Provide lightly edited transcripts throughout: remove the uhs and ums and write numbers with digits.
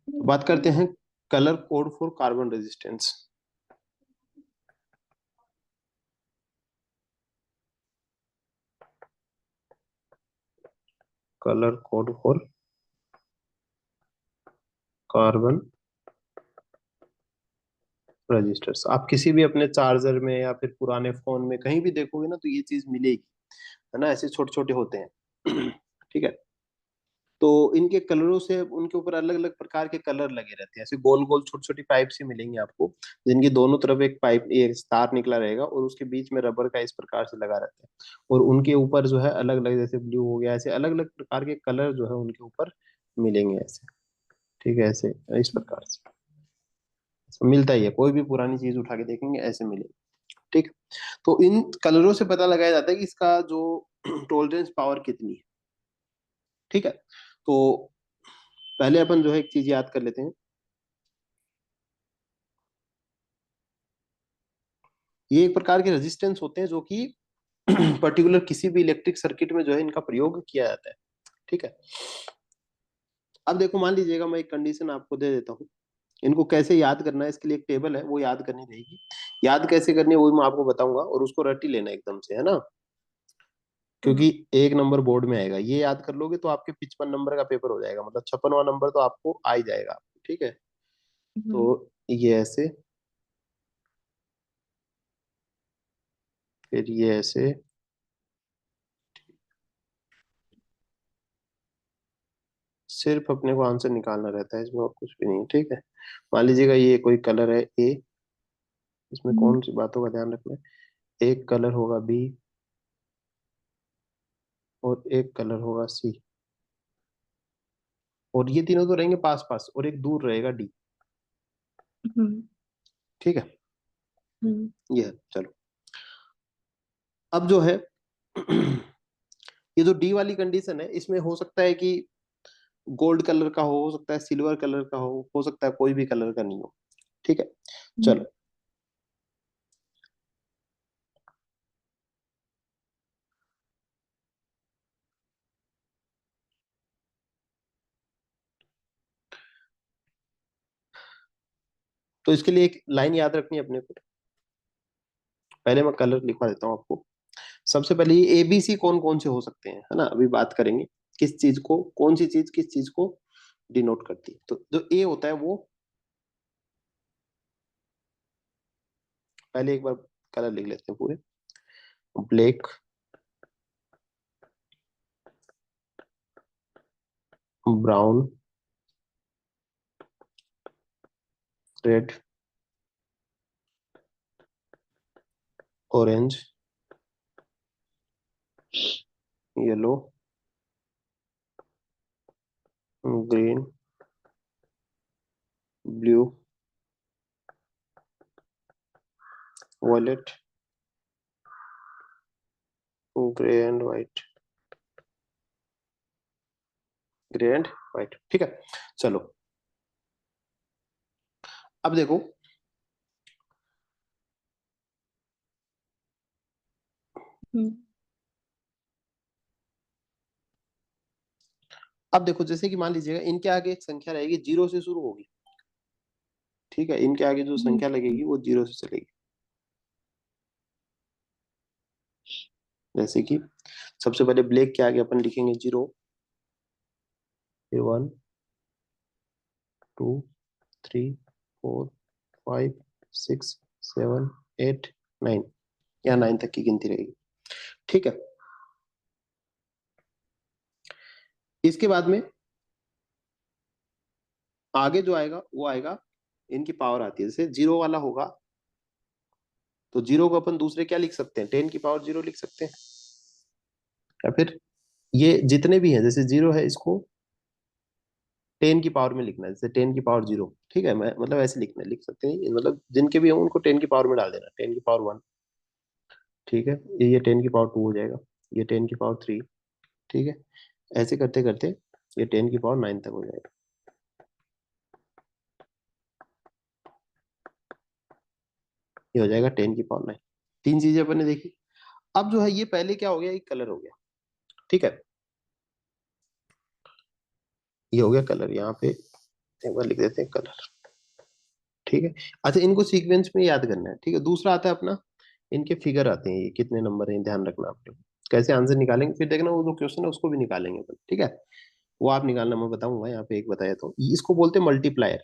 तो बात करते हैं colour code for carbon resistance. Colour code for carbon resistors आप किसी भी अपने चार्जर में या फिर पुराने फोन में कहीं भी देखोगे ना तो ये चीज मिलेगी, है ना, ऐसे छोटे छोटे होते हैं। ठीक है। तो इनके कलरों से उनके ऊपर अलग अलग प्रकार के कलर लगे रहते हैं, ऐसे गोल गोल छोटी छोटी पाइप से मिलेंगे आपको, जिनकी दोनों तरफ एक पाइप एक तार निकला रहेगा और उसके बीच में रबर का इस प्रकार से लगा रहता है, और उनके ऊपर जो है अलग अलग, जैसे ब्लू हो गया, ऐसे अलग अलग प्रकार के कलर जो है उनके ऊपर मिलेंगे ऐसे। ठीक है, ऐसे इस प्रकार से तो मिलता ही है, कोई भी पुरानी चीज उठा के देखेंगे ऐसे मिलेगी। ठीक। तो इन कलरों से पता लगाया जाता है कि इसका जो टॉलरेंस पावर कितनी है। ठीक है। तो पहले अपन जो है एक चीज याद कर लेते हैं, ये एक प्रकार के रेजिस्टेंस होते हैं जो कि पर्टिकुलर किसी भी इलेक्ट्रिक सर्किट में जो है इनका प्रयोग किया जाता है। ठीक है। अब देखो, मान लीजिएगा मैं एक कंडीशन आपको दे देता हूँ, इनको कैसे याद करना है इसके लिए एक टेबल है, वो याद करनी रहेगी। याद कैसे करनी है वो भी मैं आपको बताऊंगा, और उसको रट ही लेना एकदम से, है ना, क्योंकि हम्म। एक नंबर बोर्ड में आएगा, ये याद कर लोगे तो आपके 55 नंबर का पेपर हो जाएगा, मतलब 56वां नंबर तो आपको आ ही जाएगा। ठीक है। हम्म। तो ये ऐसे, फिर ये ऐसे, सिर्फ अपने को आंसर निकालना रहता है, इसमें और कुछ भी नहीं है। ठीक है। मान लीजिएगा ये कोई कलर है ए, इसमें हम्म। कौन सी बातों का ध्यान रखना है, एक कलर होगा बी और एक कलर होगा सी, और ये तीनों तो रहेंगे पास पास और एक दूर रहेगा डी। हम्म। ठीक है। हम्म। ये है, चलो। अब जो है ये जो डी वाली कंडीशन है, इसमें हो सकता है कि गोल्ड कलर का हो सकता है सिल्वर कलर का हो सकता है कोई भी कलर का नहीं हो। ठीक है। हम्म। चलो। तो इसके लिए एक लाइन याद रखनी है अपने को, पहले मैं कलर लिखवा देता हूँ आपको। सबसे पहले ये एबीसी कौन कौन से हो सकते हैं, है ना, अभी बात करेंगे किस चीज को, कौन सी चीज किस चीज को डिनोट करती है। तो जो ए होता है वो, पहले एक बार कलर लिख लेते हैं पूरे, black, brown, red, orange, yellow, green, blue, violet, grey and white, grey and white. ठीक है। चलो। अब देखो, हम्म। अब देखो जैसे कि मान लीजिएगा इनके आगे एक संख्या रहेगी, जीरो से शुरू होगी। ठीक है, इनके आगे जो हम्म। संख्या लगेगी वो जीरो से चलेगी। जैसे कि सबसे पहले ब्लैक के आगे अपन लिखेंगे जीरो, फिर one, two, three, four, five, six, seven, eight, nine, या नाइन तक की गिनती रहेगी। ठीक है। इसके बाद में आगे जो आएगा वो आएगा, इनकी पावर आती है, जैसे जीरो वाला होगा तो जीरो को अपन दूसरे क्या लिख सकते हैं, 10 की पावर 0 लिख सकते हैं, या फिर ये जितने भी हैं, जैसे जीरो है इसको 10 की पावर में लिखना है, जैसे 10 की पावर 0। ठीक है, मैं मतलब ऐसे लिखना है, लिख सकते हैं, मतलब जिनके भी हों उनको 10 की पावर में डाल देना, 10 की पावर 1। ठीक है। ये 10 की पावर 2 हो जाएगा, ये 10 की पावर 3। ठीक है। ऐसे करते करते ये 10 की पावर 9 तक हो जाएगा। ये हो जाएगा 10 की पावर 9। तीन चीजें अपन ने देखी। अब जो है ये पहले क्या हो गया, एक कलर हो गया। ठीक है। ये हो गया कलर यहाँ पे, एक बार लिख देते हैं कलर। ठीक है, अच्छा इनको सीक्वेंस में याद करना है। ठीक है, दूसरा आता है अपना, इनके फिगर आते हैं, ये कितने नंबर है ध्यान रखना आप लोग। कैसे आंसर निकालेंगे फिर देखना, वो जो क्वेश्चन है उसको भी निकालेंगे अपन। ठीक है, वो आप निकालना, मैं बताऊंगा। यहाँ पे एक बताया, तो इसको बोलते हैं मल्टीप्लायर,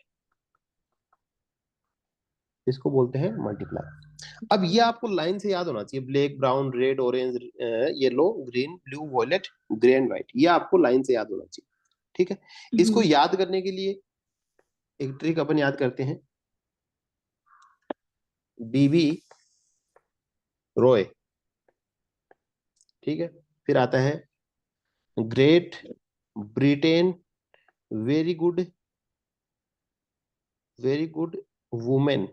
इसको बोलते हैं मल्टीप्लायर। अब ये आपको लाइन से याद होना चाहिए, black brown red orange yellow green blue violet grey and white, ये आपको लाइन से याद होना चाहिए। ठीक है, इसको याद करने के लिए एक ट्रिक अपन याद करते हैं, बीबी रॉय। ठीक है, फिर आता है great Britain very good women.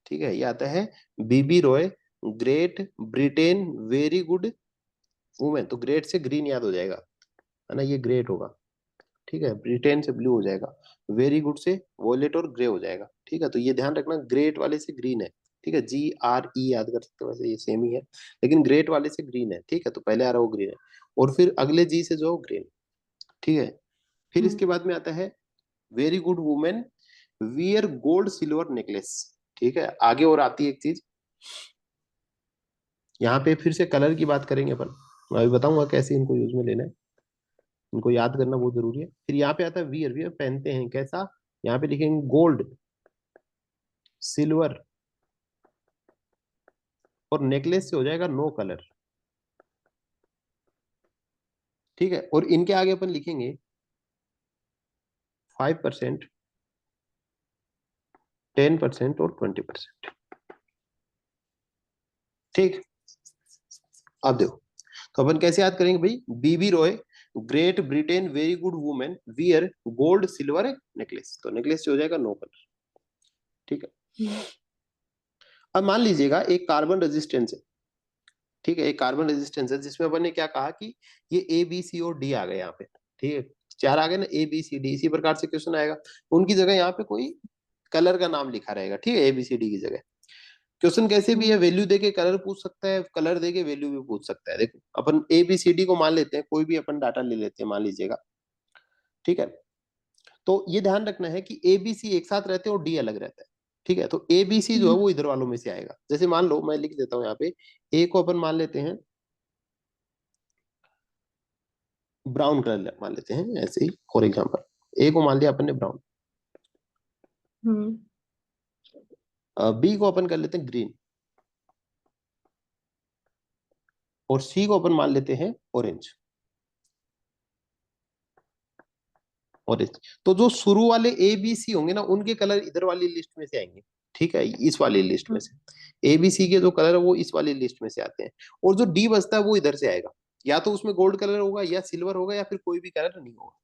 ठीक है, ये आता है BB Roy great Britain very good women. तो ग्रेट से ग्रीन याद हो जाएगा, है ना, ये ग्रेट होगा। ठीक है, ब्रिटेन से ब्लू हो जाएगा, वेरी गुड से वॉयलेट और ग्रे हो जाएगा। ठीक है, तो ये ध्यान रखना, ग्रेट वाले से ग्रीन है। ठीक है, GRE याद कर सकते हो, वैसे ये सेम ही है, लेकिन ग्रेट वाले से ग्रीन है। ठीक है, तो पहले आ रहा वो ग्रीन है, और फिर अगले जी से जो ग्रीन। ठीक है, फिर इसके बाद में आता है very good women wear gold silver necklace. ठीक है, आगे और आती है एक चीज, यहाँ पे फिर से कलर की बात करेंगे अपन, मैं अभी बताऊंगा कैसे इनको यूज में लेना है, इनको याद करना बहुत जरूरी है। फिर यहाँ पे आता है वियर, वियर पहनते हैं कैसा, यहाँ पे लिखेंगे गोल्ड सिल्वर, और नेकलेस से हो जाएगा नो कलर। ठीक है, और इनके आगे अपन लिखेंगे 5%, 10% और 20%। ठीक, अब देखो, तो अपन कैसे याद करेंगे भाई, BB Roy great Britain very good women wear gold silver necklace, तो नेकलेस से हो जाएगा नो कलर। ठीक है, अब मान लीजिएगा एक कार्बन रेजिस्टेंस है। ठीक है, एक कार्बन रेजिस्टेंस है जिसमें अपन ने क्या कहा कि ये A B C और D आ गए यहाँ पे। ठीक है, चार आ गए ना, ABCD, इसी प्रकार से क्वेश्चन आएगा, उनकी जगह यहाँ पे कोई कलर का नाम लिखा रहेगा। ठीक है, ABCD की जगह। क्वेश्चन कैसे भी है, वैल्यू देके कलर पूछ सकता है, कलर देके वैल्यू भी पूछ सकता है। देखो अपन ABCD को मान लेते हैं, कोई भी अपन डाटा ले लेते हैं मान लीजिएगा। ठीक है, तो ये ध्यान रखना है कि ABC एक साथ रहते हैं और D अलग रहता है। ठीक है, तो ABC जो है वो इधर वालों में से आएगा। जैसे मान लो, मैं लिख देता हूँ यहाँ पे, A को अपन मान लेते हैं ब्राउन कलर, मान लेते हैं ऐसे ही फॉर एग्जांपल, A को मान लिया अपन ने ब्राउन, B को अपन कर लेते हैं ग्रीन, और C को अपन मान लेते हैं ऑरेंज। ऑरेंज, तो जो शुरू वाले ABC होंगे ना, उनके कलर इधर वाली लिस्ट में से आएंगे। ठीक है, इस वाली लिस्ट में से ABC के जो कलर है वो इस वाली लिस्ट में से आते हैं, और जो D बचता है वो इधर से आएगा, या तो उसमें गोल्ड कलर होगा या सिल्वर होगा या फिर कोई भी कलर नहीं होगा।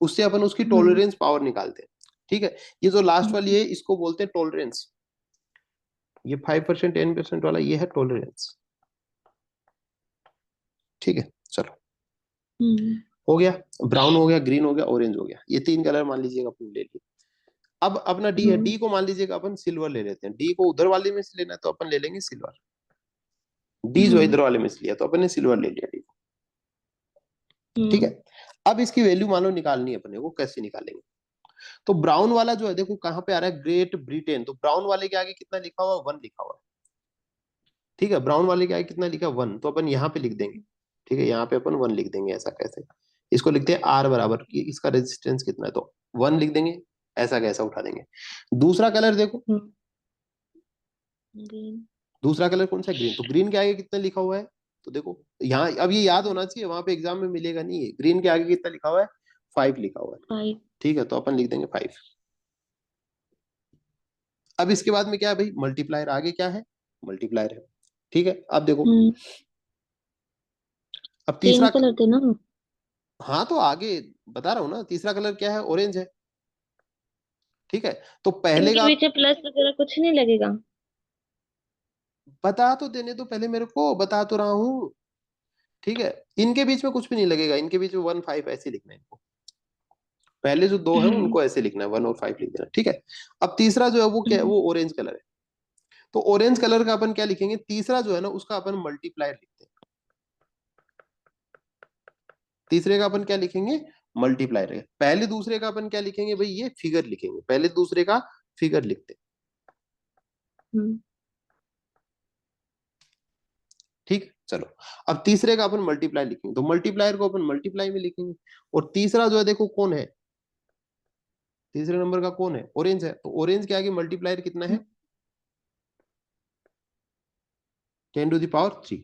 उससे अपन उसकी टॉलरेंस पावर निकालते हैं। ठीक है, ये जो लास्ट वाली है इसको बोलते हैं टॉलरेंस, ये 5% 10% वाला ये है टॉलरेंस। ठीक है, चलो हो गया, ब्राउन हो गया, ग्रीन हो गया, ऑरेंज हो गया, ये तीन कलर मान लीजिएगा अपन ले लिए। अब अपना डी है, डी को मान लीजिएगा अपन सिल्वर ले लेते हैं, डी को उधर वाले में से लेना है तो अपन ले लेंगे सिल्वर। डी जो इधर वाले में से लिया तो अपन ने सिल्वर ले लिया डी को। ठीक है, अब इसकी वैल्यू मान लो निकालनी है अपने को, कैसे निकालेंगे। तो ब्राउन वाला जो है देखो कहां पे आ रहा है, ग्रेट ब्रिटेन, तो ब्राउन वाले के आगे कितना लिखा हुआ, 1 लिखा हुआ है। ठीक है, ब्राउन वाले के आगे कितना लिखा, 1, तो अपन यहाँ पे लिख देंगे। ठीक है, यहाँ पे अपन 1 लिख देंगे, ऐसा कैसे, इसको लिखते हैं R बराबर, इसका रेजिस्टेंस कितना है तो 1 लिख देंगे, ऐसा कैसा उठा देंगे। दूसरा कलर देखो, दूसरा कलर कौन सा, ग्रीन, तो ग्रीन के आगे कितना लिखा हुआ है, तो देखो यहाँ, अब ये याद होना चाहिए, वहां पे एग्जाम में मिलेगा नहीं है, ग्रीन के आगे कितना लिखा हुआ है, 5 लिखा हुआ है। 5, ठीक है, तो अपन लिख देंगे 5। अब इसके बाद में क्या है भाई, मल्टीप्लायर, आगे क्या है, मल्टीप्लायर है। ठीक है, अब देखो, अब तीसरा कलर थे ना, हाँ तो आगे बता रहा हूँ ना, तीसरा कलर क्या है, ऑरेंज है। ठीक है, तो पहले का पीछे प्लस वगैरह कुछ नहीं लगेगा, बता तो देने तो पहले मेरे को, बता तो रहा हूँ। ठीक है, इनके बीच में कुछ भी नहीं लगेगा, इनके बीच में 1 5 ऐसे लिखना है इनको, पहले जो दो है उनको ऐसे लिखना है, 1 और 5 लिख देना। ठीक है, अब तीसरा जो है वो क्या है, वो ऑरेंज कलर है, तो ऑरेंज कलर का अपन क्या लिखेंगे, तीसरा जो है ना उसका अपन मल्टीप्लायर लिखते हैं, तीसरे का अपन क्या लिखेंगे, मल्टीप्लाई रहेगा। पहले दूसरे का अपन क्या लिखेंगे भाई, ये फिगर लिखेंगे, पहले दूसरे का फिगर लिखते। हम्म। ठीक, चलो। अब तीसरे का अपन मल्टीप्लाई लिखेंगे, तो मल्टीप्लायर को अपन मल्टीप्लाई में लिखेंगे। और तीसरा जो है देखो कौन है, तीसरे नंबर का कौन है, ऑरेंज है, तो ऑरेंज के आगे मल्टीप्लायर कितना है, 10⁻3।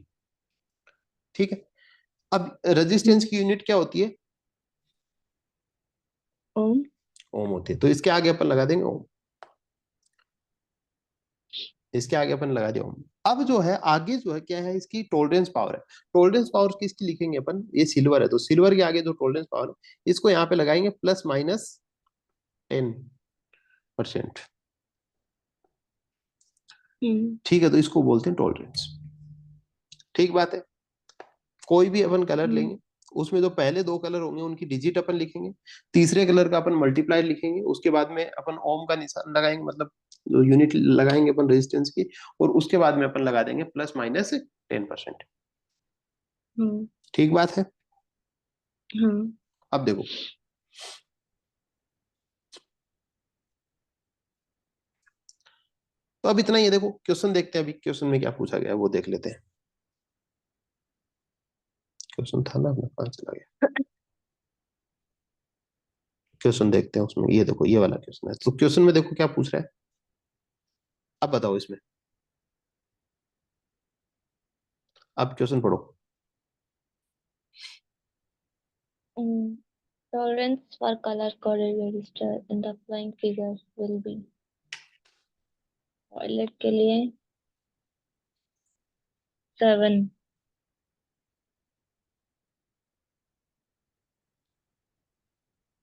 ठीक है। अब रेजिस्टेंस हम्म। की यूनिट क्या होती है, ओम। ओम होती है, तो इसके आगे अपन लगा देंगे ओम, इसके आगे अपन लगा दिया ओम। अब जो है आगे जो है क्या है, इसकी टॉलरेंस पावर है। टॉलरेंस पावर किसकी लिखेंगे अपन, ये सिल्वर है, तो सिल्वर के आगे जो टॉलरेंस पावर है, इसको यहाँ पे लगाएंगे +-10%। हम्म। ठीक है, तो इसको बोलते हैं टॉलरेंस। ठीक बात है। कोई भी अपन कलर हम्म। लेंगे, उसमें जो पहले दो कलर होंगे उनकी डिजिट अपन लिखेंगे, तीसरे कलर का अपन मल्टीप्लाई लिखेंगे, उसके बाद में अपन ओम का निशान लगाएंगे, मतलब जो यूनिट लगाएंगे अपन रेजिस्टेंस की, और उसके बाद में अपन लगा देंगे +-10%। हम्म। ठीक बात है। हाँ। अब देखो, तो अब इतना ही है, देखो क्वेश्चन देखते हैं, अभी क्वेश्चन में क्या पूछा गया है वो देख लेते हैं। क्वेश्चन था ना अपना, कहाँ चला गया, क्वेश्चन देखते हैं उसमें, ये देखो ये वाला क्वेश्चन है, तो क्वेश्चन में देखो क्या पूछ रहा है, अब बताओ इसमें, अब क्वेश्चन पढ़ो। Tolerance for color-coded register in the following figure will be violet के लिए 7,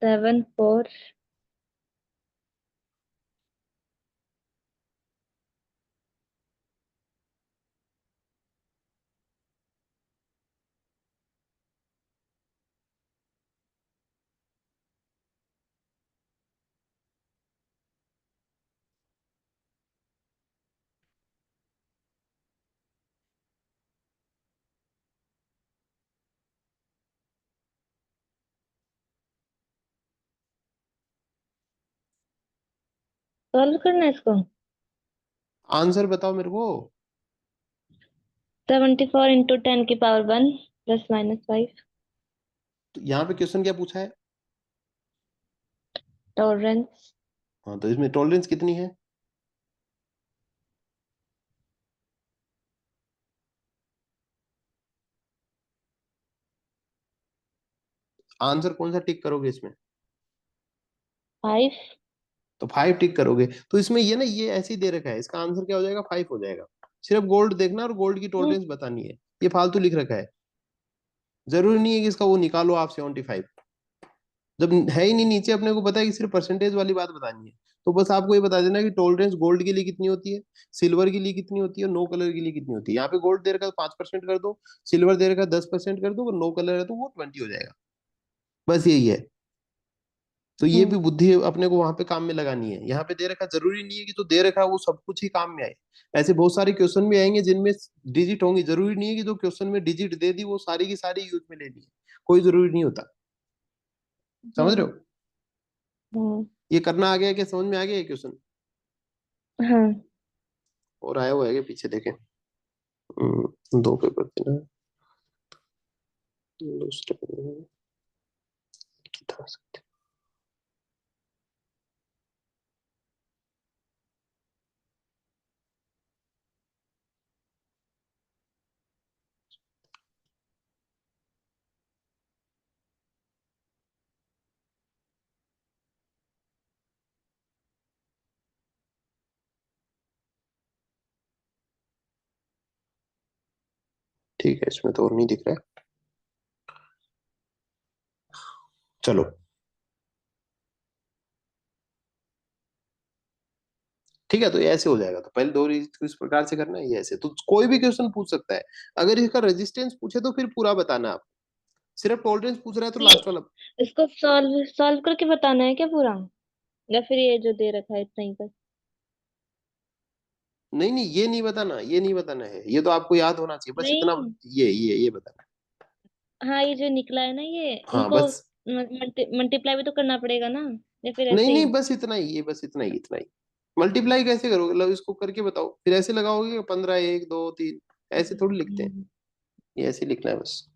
7 4, सॉल्व करना है इसको। आंसर बताओ मेरे को। 74 इंटू 10⁻1 +-5। तो यहाँ पे क्वेश्चन क्या पूछा है, टॉलरेंस हाँ, तो इसमें टॉलरेंस कितनी है, आंसर कौन सा टिक करोगे इसमें, 5। तो 5 टिक करोगे, तो इसमें ये ना, ये ऐसे ही दे रखा है, इसका आंसर क्या हो जाएगा, 5 हो जाएगा। सिर्फ गोल्ड देखना और गोल्ड की टॉलरेंस बतानी है, ये फालतू लिख रखा है, जरूरी नहीं है कि इसका वो निकालो आप 75, जब है ही नहीं नीचे, अपने को पता है कि सिर्फ परसेंटेज वाली बात बतानी है, तो बस आपको ये बता देना कि टॉलरेंस गोल्ड के लिए कितनी होती है, सिल्वर के लिए कितनी होती है, नो कलर के लिए कितनी होती है। यहाँ पे गोल्ड दे रखा है 5% कर दो, सिल्वर दे रखा है 10% कर दो, और नो कलर है तो वो 20 हो जाएगा, बस यही है। तो ये भी हम्म। बुद्धि अपने को वहां पे काम में लगानी है, यहाँ पे दे रखा, जरूरी नहीं है कि तो दे रखा है वो सब कुछ ही काम में आए। ऐसे बहुत सारे क्वेश्चन भी आएंगे जिनमें डिजिट होंगी, जरूरी नहीं है कि जो क्वेश्चन में डिजिट दे दी वो सारी की सारी यूज में लेनी है, कोई जरूरी नहीं होता। समझ रहे हम्म। हो, हाँ। ये करना आ गया, क्या समझ में आ गया क्वेश्चन, हाँ। और आया हुआ है क्या पीछे देखें। दो पेपर थे ना, दूसरे था। ठीक है, इसमें तो और नहीं दिख रहा है, चलो। ठीक है, तो ये ऐसे हो जाएगा, तो पहले दो इस प्रकार से करना है, ये ऐसे, तो कोई भी क्वेश्चन पूछ सकता है। अगर इसका रेजिस्टेंस पूछे तो फिर पूरा बताना आप, सिर्फ टॉलरेंस पूछ रहा है तो नहीं, लास्ट वाला। इसको सॉल्व सॉल्व करके बताना है क्या पूरा, या फिर ये जो दे रखा है इतना ही बस। नहीं नहीं, ये नहीं बताना, ये नहीं बताना है, ये तो आपको याद होना चाहिए, बस इतना। नहीं। ये बताना। हाँ, ये जो निकला है ना ये हाँ इनको बस, मल्टीप्लाई भी तो करना पड़ेगा ना, या फिर नहीं ऐसे नहीं, ही? बस इतना ही, ये बस इतना ही, इतना ही। मल्टीप्लाई कैसे करोगे, मतलब इसको करके बताओ, फिर ऐसे लगाओगे 15, 1, 2, 3, ऐसे थोड़ी लिखते हैं। हम्म, ये ऐसे लिखना है बस,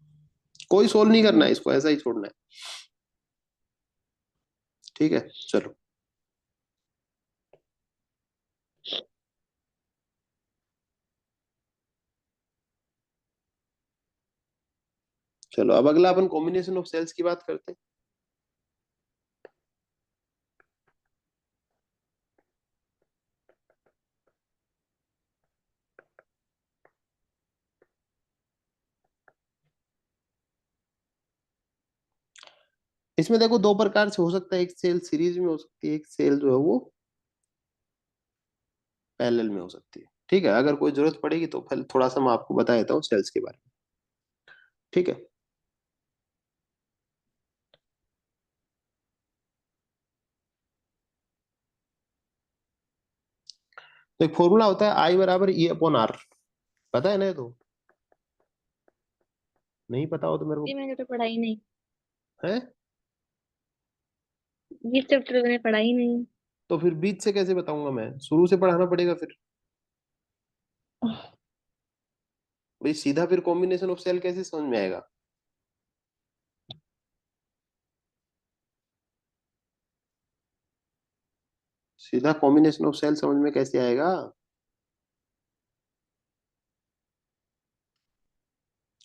कोई सोल्व नहीं करना है हम्म। इसको, ऐसा ही छोड़ना है। ठीक है, चलो। चलो अब अगला अपन कॉम्बिनेशन ऑफ सेल्स की बात करते हैं। इसमें देखो दो प्रकार से हो सकता है, एक सेल सीरीज में हो सकती है, एक सेल जो है वो पैरेलल में हो सकती है। ठीक है, अगर कोई जरूरत पड़ेगी तो पहले थोड़ा सा मैं आपको बता देता हूँ सेल्स के बारे में। ठीक है, तो एक फॉर्मूला होता है आई बराबर ई अपॉन आर, पता है ना ये तो? नहीं पता हो तो मेरे ये को मैंने तो पढ़ा ही नहीं। है। ये चैप्टर मैंने पढ़ा ही नहीं। तो फिर बीच से कैसे बताऊंगा मैं, शुरू से पढ़ाना पड़ेगा फिर। भाई सीधा फिर कॉम्बिनेशन ऑफ सेल कैसे समझ में आएगा? सीधा कॉम्बिनेशन ऑफ सेल समझ में कैसे आएगा?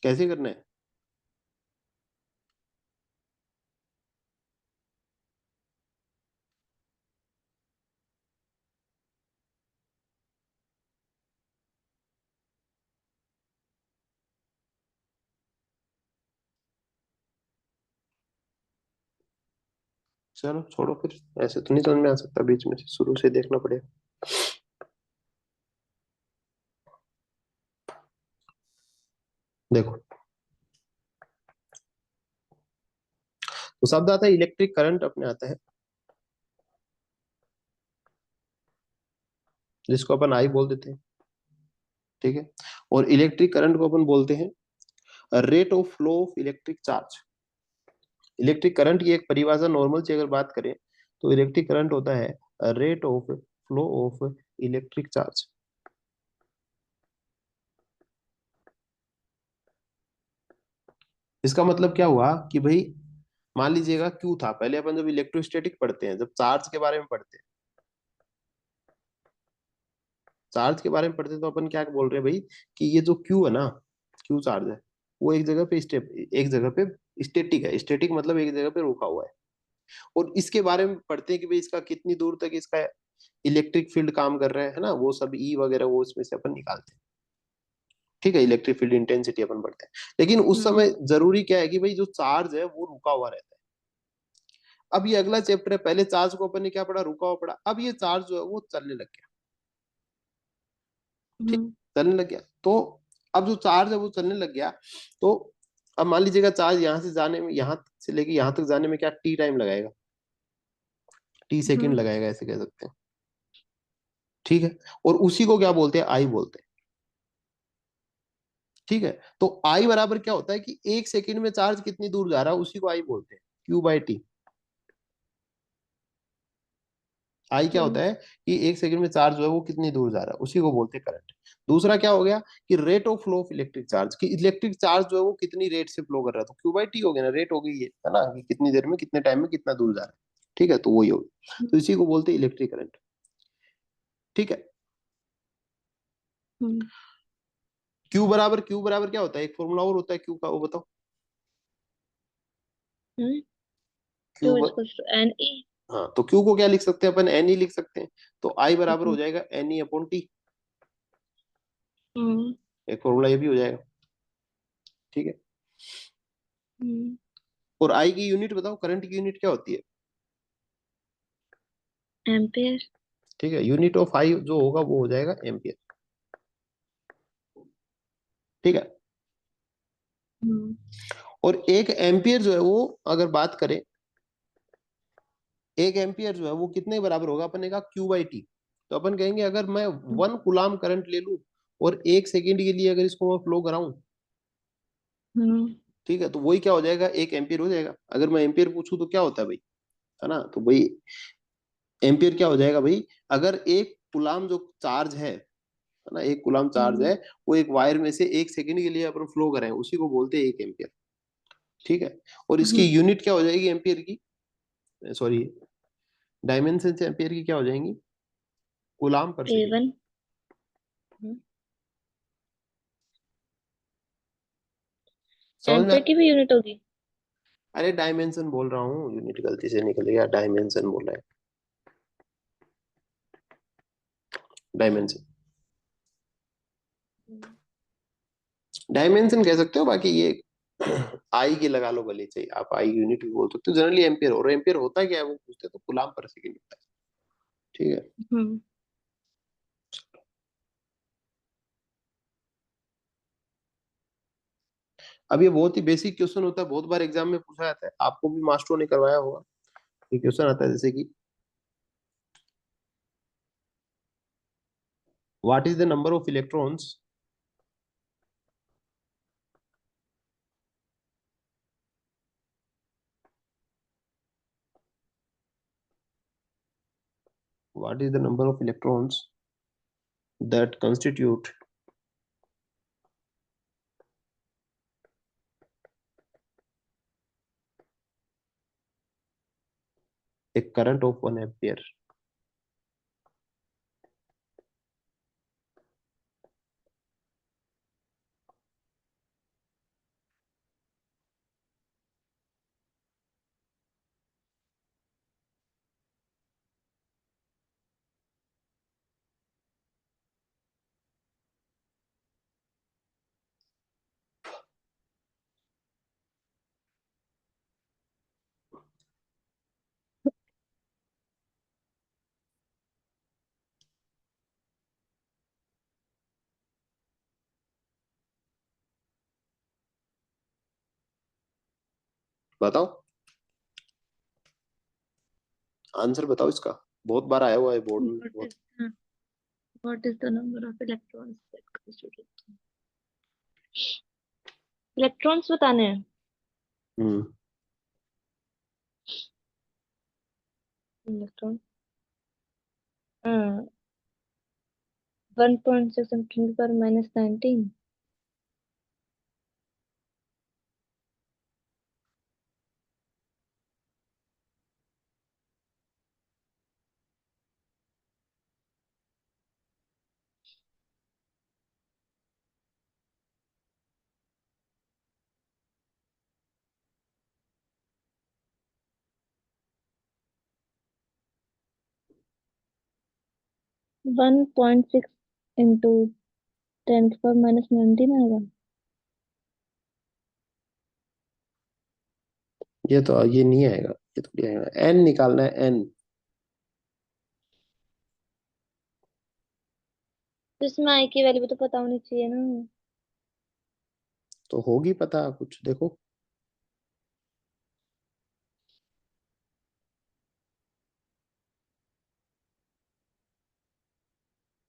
कैसे करना है? चलो छोड़ो फिर, ऐसे तो नहीं समझ में आ सकता, बीच में से शुरू से देखना पड़ेगा। देखो, तो शब्द आता है इलेक्ट्रिक करंट अपने आता है, जिसको अपन आई बोल देते हैं। ठीक है, और इलेक्ट्रिक करंट को अपन बोलते हैं rate of flow of electric charge. Electric current की एक परिभाषा नॉर्मल से अगर बात करें, तो इलेक्ट्रिक करंट होता है rate of flow of electric charge. इसका मतलब क्या हुआ कि भाई, मान लीजिएगा क्यू था, पहले अपन जब इलेक्ट्रोस्टैटिक पढ़ते हैं, जब चार्ज के बारे में पढ़ते हैं, चार्ज के बारे में पढ़ते हैं, तो अपन क्या बोल रहे हैं भाई, कि ये जो क्यू है ना, क्यू चार्ज है, वो एक जगह पे स्टेप, एक जगह पे स्टेटिक है। स्टेटिक मतलब एक जगह पे रुका हुआ है। और इसके बारे में पढ़ते हैं कि भाई इसका कितनी दूर तक इसका इलेक्ट्रिक फील्ड काम कर रहा है ना, वो सब ई वगैरह वो इसमें से अपन निकालते हैं। ठीक है, इलेक्ट्रिक फील्ड इंटेंसिटी अपन पढ़ते हैं। लेकिन उस हम्म, समय जरूरी क्या है कि भाई जो चार्ज है वो रुका हुआ रहता है। अब ये अगला चैप्टर है, पहले चार्ज को अपन ने क्या पढ़ा, रुका हुआ पढ़ा, अब ये चार्ज जो है वो चलने लग गया। ठीक, हम्म, चलने लग गया तो अब जो चार्ज है वो चलने लग गया। तो अब मान लीजिएगा चार्ज यहाँ से जाने में, यहाँ से लेके यहाँ तक जाने में क्या टी टाइम लगाएगा, टी सेकंड हम्म, लगाएगा, ऐसे कह सकते हैं। ठीक है, और उसी को क्या बोलते हैं, आई बोलते हैं। ठीक है, तो आई बराबर क्या होता है कि एक सेकंड में चार्ज कितनी दूर जा रहा है, उसी को आई बोलते हैं, क्यू बाई टी। आई क्या हम्म, होता है कि एक सेकंड में चार्ज जो है वो कितनी दूर जा रहा है, उसी को बोलते हैं करंट। दूसरा क्या हो गया कि rate of flow of electric charge, कि इलेक्ट्रिक चार्ज जो है वो कितनी रेट से फ्लो कर रहा है, तो क्यू बाई टी हो गया ना, रेट हो गई है ना, कि कितनी देर में कितने टाइम में कितना दूर जा रहा है। ठीक है, तो वही हो गया, तो इसी को बोलते हैं इलेक्ट्रिक करंट। ठीक है, हम्म, क्यू बराबर क्या होता है, एक फॉर्मूला और होता है क्यू का, वो बताओ। Hmm. Q Q is to N E. हाँ, तो क्यू को क्या लिख सकते हैं अपन, एन ही लिख सकते हैं। तो आई बराबर हो जाएगा एन ई अपॉन टी, हम्म, एक फॉर्मूला ये भी हो जाएगा। ठीक है, हम्म। और आई की यूनिट बताओ, करंट की यूनिट क्या होती है? एम्पियर। ठीक है, यूनिट ऑफ आई जो होगा वो हो जाएगा एम्पियर। ठीक है, हम्म, और एक एम्पियर जो है वो, अगर बात करें, एक एम्पियर जो है वो कितने बराबर होगा, अपन ने कहा क्यू बाई टी। तो अपन कहेंगे अगर मैं 1 कूलाम करंट ले लूं, और एक सेकेंड के लिए अगर इसको मैं फ्लो कराऊं, हम्म, ठीक है, तो वही क्या हो जाएगा, 1 एम्पियर हो जाएगा। अगर मैं एम्पियर पूछूं तो क्या होता है भाई, है ना, तो भाई एम्पियर क्या हो जाएगा भाई, अगर एक कुलाम जो चार्ज है ना, 1 कूलम चार्ज हम्म। है, वो एक वायर में से 1 सेकंड के लिए अपन फ्लो करें, उसी को बोलते हैं 1 एम्पियर। ठीक है, और इसकी हम्म। यूनिट क्या हो जाएगी एम्पियर की, सॉरी, डायमेंशन से एम्पियर की क्या हो जाएंगी, कूलाम पर सेकंड। A1। समझ में एम्पियर की भी यूनिट होगी। अरे डायमेंशन बोल रहा हूँ, यूनिट गलती से निकल गया, डायमेंशन बोल रहा है, डायमेंशन, डायमेंशन कह सकते हो, बाकी ये आई की लगा लो भले, चाहिए आप आई यूनिट भी बोल सकते हो, जनरली एम्पियर, और एम्पियर होता क्या है वो पूछते हैं तो कूलाम पर सेकंड होता है। ठीक है, हम्म। अब ये बहुत ही बेसिक क्वेश्चन होता है, बहुत बार एग्जाम में पूछा जाता है, आपको भी मास्टरों ने करवाया होगा। ये क्वेश्चन आता है जैसे कि what is the number of electrons, what is the number of electrons that constitute a current of 1 ampere। बताओ, आंसर बताओ इसका, बहुत बार आया हुआ है बोर्ड में व्हाट बहुत। Is what is the number of electrons that constitute. Electrons बताने हैं। हम्म। इलेक्ट्रॉन 1.6 × 10⁻19। 1.6 इंटू 10⁻19 आएगा। ये नहीं आएगा, ये थोड़ी आएगा, एन निकालना है, एन। तो इसमें आई की वैल्यू भी तो पता होनी चाहिए ना। तो होगी पता, कुछ देखो।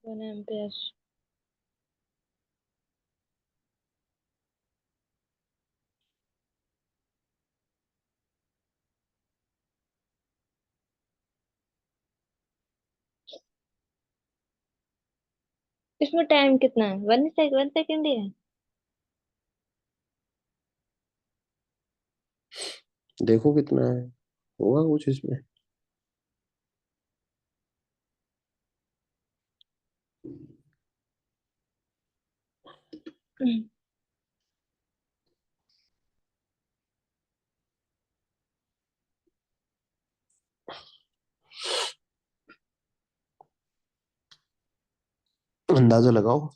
1 एम्पियर। इसमें टाइम कितना है, 1 सेकंड ही है। देखो कितना है, होगा कुछ इसमें। अंदाजा लगाओ।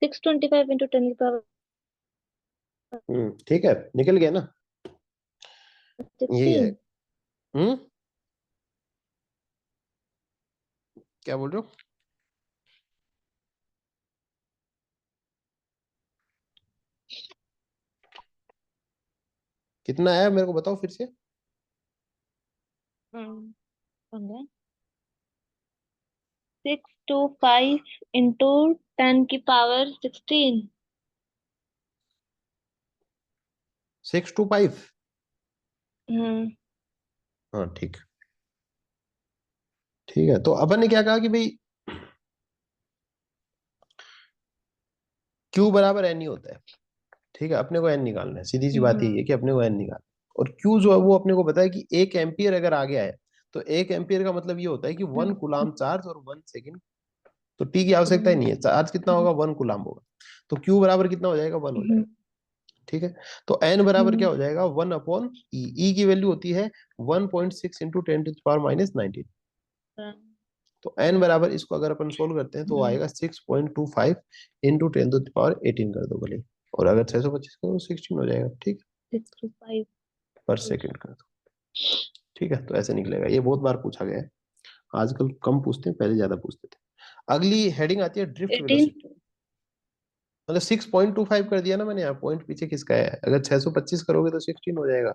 625 इंटू 10 की पावर ठीक है, निकल गया ना, यही है। 16। हम्म क्या बोल रहे हो? कितना आया मेरे को बताओ फिर से। 625 इंटू 10 की पावर 16। 625। हम्म। हाँ ठीक, ठीक है। तो अपन ने क्या कहा कि भाई Q बराबर एन ही होता है। ठीक है, अपने को एन निकालना है, सीधी सी बात यही है हम्म। कि अपने को एन निकालना है। और Q जो है वो अपने को पता है कि 1 एम्पियर अगर आगे आए, तो 1 एम्पियर का मतलब ये होता है कि 1 कूलाम चार्ज और 1 सेकेंड। तो टी की आवश्यकता ही नहीं है, चार्ज कितना होगा, 1 कूलाम होगा। तो Q बराबर कितना हो जाएगा, 1 हो हम्म। जाएगा। ठीक है। तो एन बराबर क्या हम्म। हो जाएगा, 1/E। ई की वैल्यू होती है 1.6 इंटू 10⁻−19। तो एन बराबर, इसको अगर अपन सोल्व करते हैं तो वो आएगा 6.25 इंटू 10⁻18 कर दो भले, और अगर 625 करो तो 16 हो जाएगा। ठीक, 625। पर सेकंड कर दो। ठीक है, तो ऐसे निकलेगा। ये बहुत बार पूछा गया है, आजकल कम पूछते हैं, पहले ज्यादा पूछते थे। अगली हेडिंग आती है ड्रिफ्ट 18। वेलोसिटी। मतलब 6.25 कर दिया ना मैंने, यहाँ पॉइंट पीछे किसका है, अगर 625 करोगे तो 16 हो जाएगा।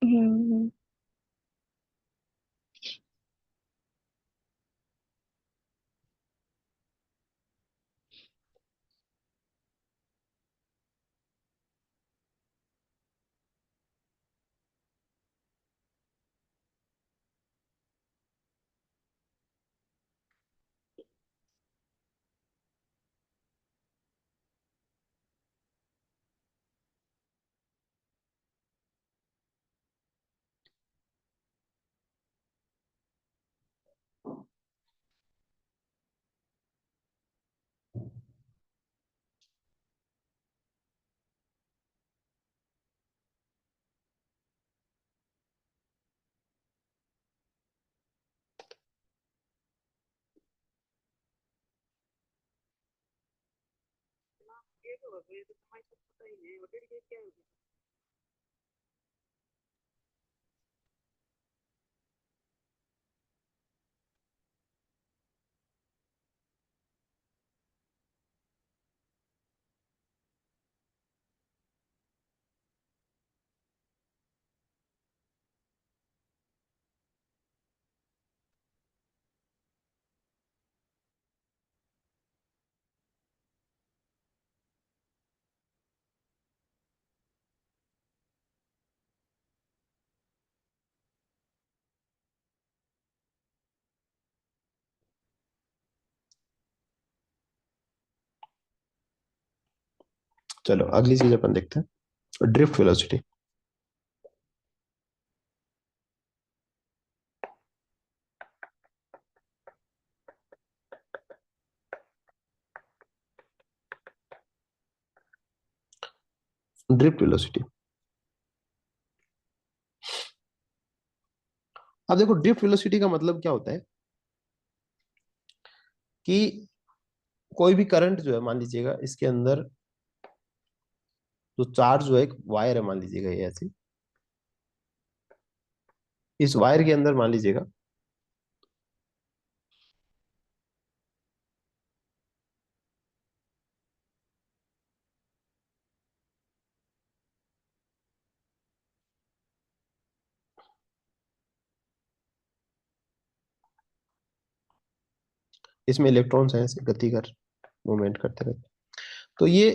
हम्म। चलो अगली चीज अपन देखते हैं, ड्रिफ्ट वेलोसिटी। ड्रिफ्ट वेलोसिटी, अब देखो ड्रिफ्ट वेलोसिटी का मतलब क्या होता है कि कोई भी करंट जो है, मान लीजिएगा इसके अंदर जो चार्ज जो है, एक वायर है मान लीजिएगा ये ऐसे, इस वायर के अंदर मान लीजिएगा इसमें इलेक्ट्रॉन्स हैं, ऐसे गति कर मूवमेंट करते रहते हैं। तो ये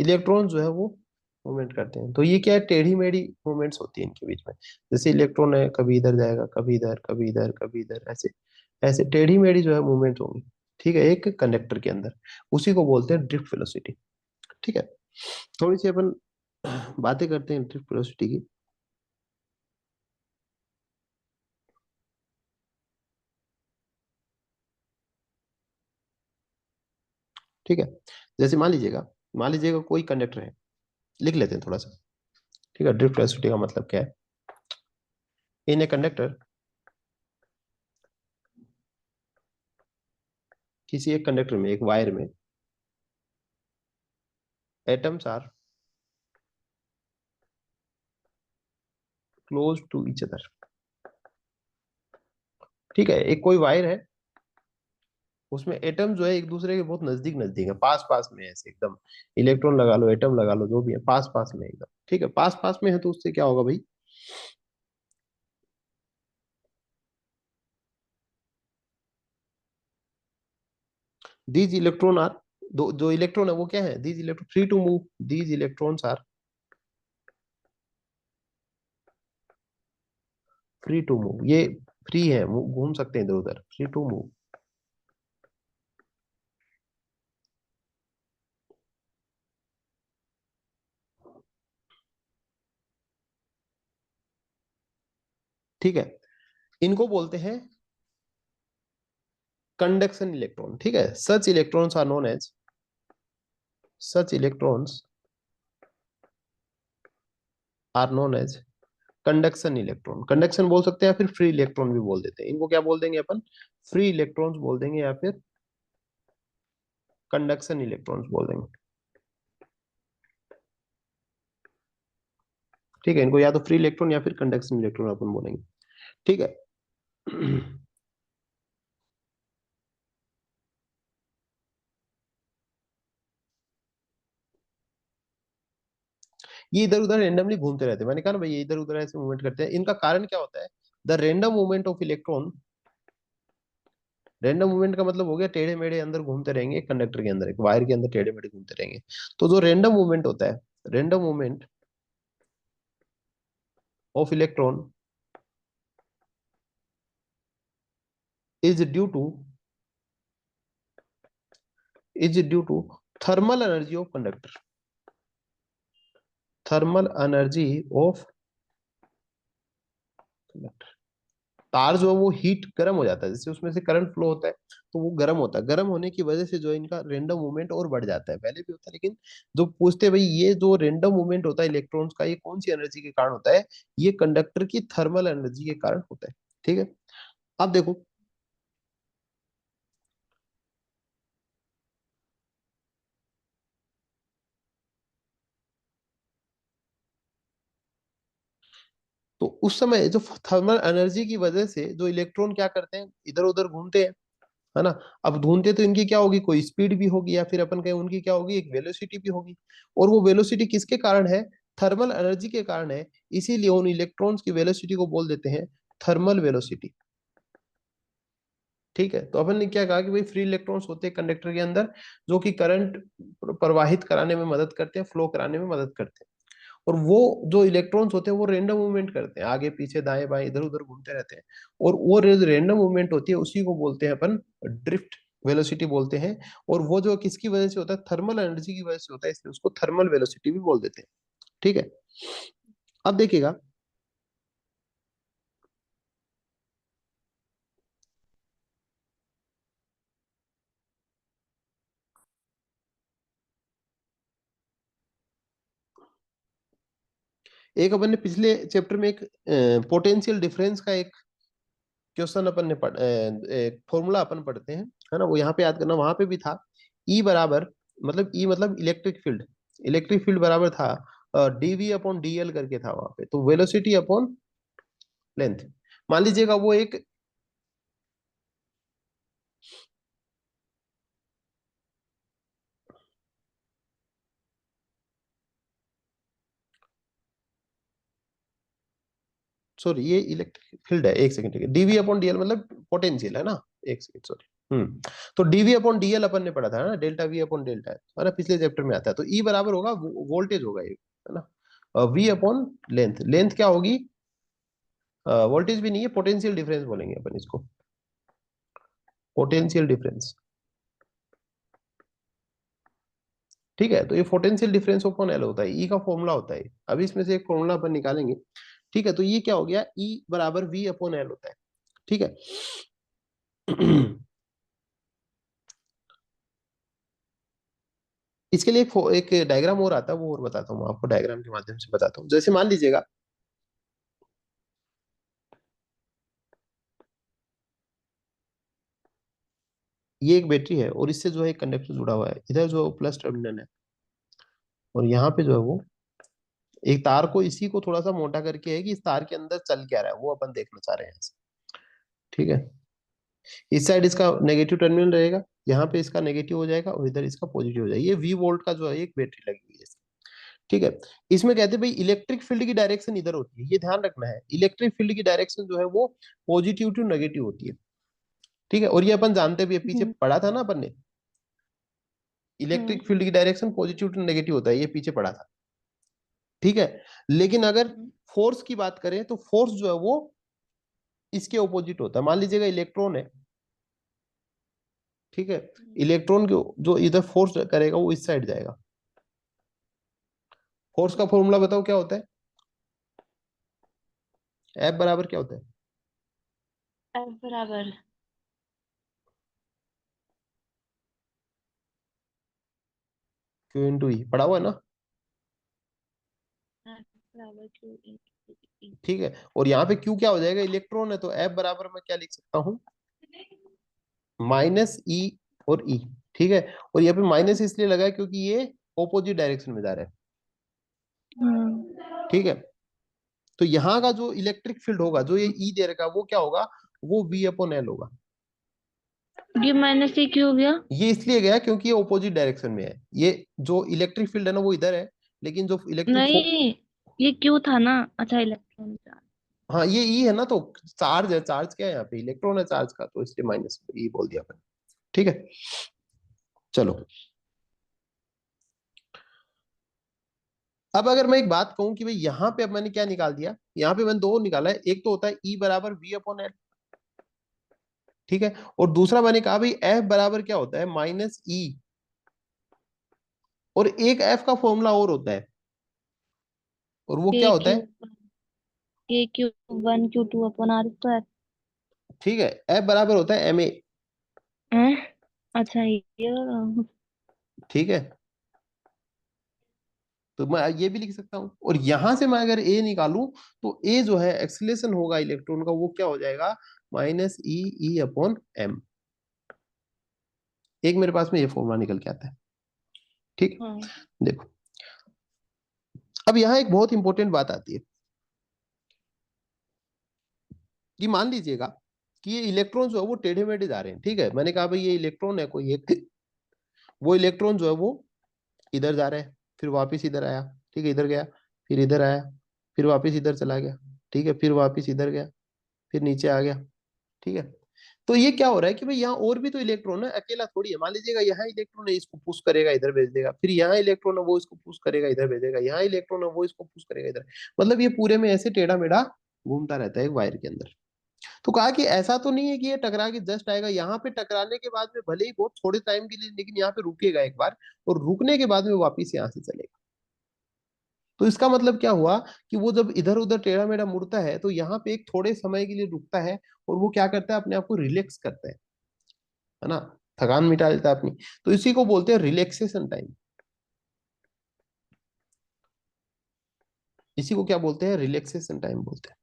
इलेक्ट्रॉन जो है वो मूवमेंट करते हैं, तो ये क्या है, टेढ़ी मेढ़ी मूवमेंट्स होती है इनके बीच में। जैसे इलेक्ट्रॉन है, कभी इधर जाएगा, कभी इधर, कभी इधर, कभी इधर, ऐसे ऐसे टेढ़ी मेढ़ी जो है मूवमेंट होंगी। ठीक है, एक कंडक्टर के अंदर, उसी को बोलते हैं ड्रिफ्ट वेलोसिटी। ठीक है, थोड़ी सी अपन बातें करते हैं ड्रिफ्ट वेलोसिटी की। ठीक है, जैसे मान लीजिएगा कोई कंडक्टर है, लिख लेते हैं थोड़ा सा। ठीक है, ड्रिफ्ट वेलोसिटी का मतलब क्या है, इन ए कंडक्टर किसी एक कंडक्टर में, एक वायर में, atoms are close to each other. ठीक है, एक कोई वायर है, उसमें एटम जो है एक दूसरे के बहुत नजदीक नजदीक है, पास पास में है, ऐसे एकदम। इलेक्ट्रॉन लगा लो, एटम लगा लो, जो भी है, पास पास में एकदम। ठीक है, पास पास में है तो उससे क्या होगा भाई? दीज इलेक्ट्रॉन आर, दो जो इलेक्ट्रॉन है वो क्या है? These electron free to move, these electrons are free to move. ये फ्री है, घूम सकते हैं इधर उधर, फ्री टू मूव। ठीक है, इनको बोलते हैं कंडक्शन इलेक्ट्रॉन। ठीक है, such electrons are known as, such electrons are known as conduction electron. Conduction बोल सकते हैं या फिर फ्री इलेक्ट्रॉन भी बोल देते हैं। इनको क्या बोल देंगे अपन? फ्री इलेक्ट्रॉन्स बोल देंगे या फिर कंडक्शन इलेक्ट्रॉन्स बोल देंगे। ठीक है, इनको या तो फ्री इलेक्ट्रॉन या फिर कंडक्शन इलेक्ट्रॉन अपन बोलेंगे। ठीक है। ये इधर उधर रेंडमली घूमते रहते हैं, मैंने कहा ना भाई, ये इधर उधर ऐसे मूवमेंट करते हैं। इनका कारण क्या होता है? The random movement of electron. Random movement का मतलब हो गया टेढ़े मेढ़े अंदर घूमते रहेंगे, एक कंडक्टर के अंदर, एक वायर के अंदर टेढ़े मेढ़े घूमते रहेंगे। तो जो रैंडम मूवमेंट होता है, random movement of electron is due to, is due to thermal energy of conductor, thermal energy of conductor. तार जो है वो हीट गर्म हो जाता है, जैसे उसमें से करंट फ्लो होता है, तो वो गर्म होता है। गर्म होने की वजह से जो है इनका रेंडम मूवमेंट और बढ़ जाता है, पहले भी होता है, लेकिन जो पूछते हैं भाई ये जो रेंडम मूवमेंट होता है इलेक्ट्रॉन्स का, ये कौन सी एनर्जी के कारण होता है? ये कंडक्टर की थर्मल एनर्जी के कारण होता है। ठीक है, अब देखो, तो उस समय जो थर्मल एनर्जी की वजह से जो इलेक्ट्रॉन क्या करते हैं, इधर उधर घूमते हैं, है ना। अब ढूंढते तो इनकी क्या होगी, कोई स्पीड भी होगी, या फिर अपन कहें उनकी क्या होगी, एक वेलोसिटी भी होगी। और वो वेलोसिटी किसके कारण है? थर्मल एनर्जी के कारण है। इसीलिए उन इलेक्ट्रॉन्स की वेलोसिटी को बोल देते हैं थर्मल वेलोसिटी। ठीक है, तो अपन ने क्या कहा कि भाई फ्री इलेक्ट्रॉन्स होते हैं कंडक्टर के अंदर, जो कि करंट प्रवाहित कराने में मदद करते हैं, फ्लो कराने में मदद करते हैं। और वो जो इलेक्ट्रॉन्स होते हैं वो रेंडम मूवमेंट करते हैं, आगे पीछे दाएं बाएं इधर उधर घूमते रहते हैं। और वो रेंडम मूवमेंट होती है, उसी को बोलते हैं अपन ड्रिफ्ट वेलोसिटी बोलते हैं। और वो जो किसकी वजह से होता है? थर्मल एनर्जी की वजह से होता है, इसलिए उसको थर्मल वेलोसिटी भी बोल देते हैं। ठीक है, अब देखिएगा, एक अपन ने पिछले चैप्टर में एक पोटेंशियल डिफरेंस का एक क्वेश्चन अपन ने एक फॉर्मूला अपन पढ़ते हैं, है ना, वो यहाँ पे याद करना, वहां पे भी था। ई बराबर, मतलब ई मतलब इलेक्ट्रिक फील्ड, इलेक्ट्रिक फील्ड बराबर था डीवी अपॉन डीएल करके था वहां पे, तो वेलोसिटी अपॉन लेंथ। मान लीजिएगा वो एक, सॉरी ये इलेक्ट्रिक फील्ड है, एक सेकंड, ठीक है, डीवी अपॉन डीएल मतलब पोटेंशियल है ना, एक सेकंड सॉरी। तो डीवी अपॉन डीएल अपन ने पढ़ा था ना, डेल्टा वी अपॉन डेल्टा है ना, पिछले चैप्टर में आता है। तो ई बराबर होगा वोल्टेज होगा ये, है ना, वी अपॉन लेंथ, लेंथ क्या होगी? वोल्टेज भी नहीं है, पोटेंशियल डिफरेंस बोलेंगे अपन इसको, पोटेंशियल डिफरेंस। ठीक है, तो ये पोटेंशियल डिफरेंस अपॉन एल होता है, ई का फॉर्मूला होता है। अभी इसमें से एक फॉर्मूला अपन निकालेंगे। ठीक है, तो ये क्या हो गया, ई बराबर वी अपॉन एल होता है। ठीक है। इसके लिए एक डायग्राम और आता है, वो और बताता हूँ आपको, डायग्राम के माध्यम से बताता हूँ। जैसे मान लीजिएगा, ये एक बैटरी है और इससे जो है कंडक्टर जुड़ा हुआ है, इधर जो प्लस टर्मिनल है और यहाँ पे जो है वो एक तार को, इसी को थोड़ा सा मोटा करके है कि इस तार के अंदर चल क्या रहा है वो अपन देखना चाह रहे हैं। ठीक है, इस साइड इसका नेगेटिव टर्मिनल रहेगा, यहाँ पे इसका नेगेटिव हो जाएगा और इधर इसका पॉजिटिव हो जाएगा। ये वी वोल्ट का जो है एक बैटरी लगी हुई है इसमें। ठीक है, इसमें कहते हैं भाई इलेक्ट्रिक फील्ड की डायरेक्शन इधर होती है, ये ध्यान रखना है, इलेक्ट्रिक फील्ड की डायरेक्शन जो है वो पॉजिटिव टू नेगेटिव होती है। ठीक है, और ये अपन जानते भी है, पीछे हम्म। पढ़ा था ना अपन ने, हम्म। इलेक्ट्रिक फील्ड की डायरेक्शन पॉजिटिव टू नेगेटिव होता है, ये पीछे पढ़ा था। ठीक है, लेकिन अगर हम्म। फोर्स की बात करें तो फोर्स जो है वो इसके ऑपोजिट होता है। मान लीजिएगा इलेक्ट्रॉन है, ठीक है, इलेक्ट्रॉन को जो इधर फोर्स करेगा वो इस साइड जाएगा। फोर्स का फॉर्मूला बताओ क्या होता है, एफ बराबर क्या होता है? F बराबर क्यू इंटू ई, पढ़ा हुआ है ना? F बराबर Q into E। ठीक है, और यहाँ पे क्यू क्या हो जाएगा, इलेक्ट्रॉन है, तो एफ बराबर मैं क्या लिख सकता हूँ, माइनस ई और ई। ठीक है, और यहाँ पे माइनस इसलिए लगा है क्योंकि ये ऑपोजिट डायरेक्शन में जा रहा है। ठीक है, तो यहाँ का जो इलेक्ट्रिक फील्ड होगा, जो ये ई दे रखा है, वो क्या होगा, वो वी अपॉन एल होगा। ये माइनस E क्यों हो गया? ये इसलिए गया क्योंकि ये ऑपोजिट डायरेक्शन में है, ये जो इलेक्ट्रिक फील्ड है ना वो इधर है, लेकिन जो इलेक्ट्रिक, नहीं, ये क्यों था ना। अच्छा, इलेक्ट्रॉन चार्ज। हाँ ये ई है ना, तो चार्ज है, चार्ज क्या है यहाँ पे, इलेक्ट्रॉन है चार्ज का, तो इसलिए माइनस ई बोल दिया मैंने। ठीक है, चलो अब अगर मैं एक बात कहूं कि भाई यहाँ पे अब मैंने क्या निकाल दिया, यहाँ पे मैंने दो निकाला है, एक तो होता है ई बराबर वी अपॉन एल। ठीक है, और दूसरा मैंने कहा भाई एफ बराबर क्या होता है, माइनस ई, और एक एफ का फॉर्मूला और होता है, और वो के क्या होता क्यू है? K Q one Q two अपन आर स्क्वायर। ठीक है, एफ बराबर होता है एम ए। हैं? अच्छा, ये वाला। ठीक है, तो मैं ये भी लिख सकता हूँ, और यहां से मैं अगर ए निकालूं तो ए जो है एक्सीलरेशन होगा इलेक्ट्रॉन का, वो क्या हो जाएगा, माइनस ई ई अपॉन एम। एक मेरे पास में ये फॉर्मूला निकल के आता है। ठीक, हाँ। देखो अब यहाँ एक बहुत इंपॉर्टेंट बात आती है कि मान लीजिएगा कि ये इलेक्ट्रॉन जो है वो टेढ़े मेढ़े जा रहे हैं। ठीक है, मैंने कहा भाई ये इलेक्ट्रॉन है कोई एक, वो इलेक्ट्रॉन जो है वो इधर जा रहा है, फिर वापस इधर आया, ठीक है, इधर गया, फिर इधर आया, फिर वापस इधर चला गया, ठीक है, फिर वापस इधर गया, फिर नीचे आ गया। ठीक है, तो ये क्या हो रहा है कि भाई यहाँ और भी तो इलेक्ट्रॉन है, अकेला थोड़ी है। मान लीजिएगा यहाँ इलेक्ट्रॉन है, इसको पुश करेगा इधर भेज देगा, फिर यहाँ इलेक्ट्रॉन है वो इसको पुश करेगा इधर भेजेगा, यहाँ इलेक्ट्रॉन है वो इसको पुश करेगा इधर, मतलब ये पूरे में ऐसे टेढ़ा मेढ़ा घूमता रहता है एक वायर के अंदर। तो कहा कि ऐसा तो नहीं है कि ये टकरा के जस्ट आएगा, यहाँ पे टकराने के बाद में भले ही बहुत थोड़े टाइम के लिए, लेकिन यहाँ पे रुकेगा एक बार, और रुकने के बाद में वापिस यहाँ से चलेगा। तो इसका मतलब क्या हुआ कि वो जब इधर उधर टेढ़ा मेढ़ा मुड़ता है तो यहाँ पे एक थोड़े समय के लिए रुकता है, और वो क्या करता है, अपने आप को रिलैक्स करता है ना, थकान मिटा लेता है अपनी। तो इसी को बोलते हैं रिलैक्सेशन टाइम, इसी को क्या बोलते हैं, रिलैक्सेशन टाइम बोलते हैं।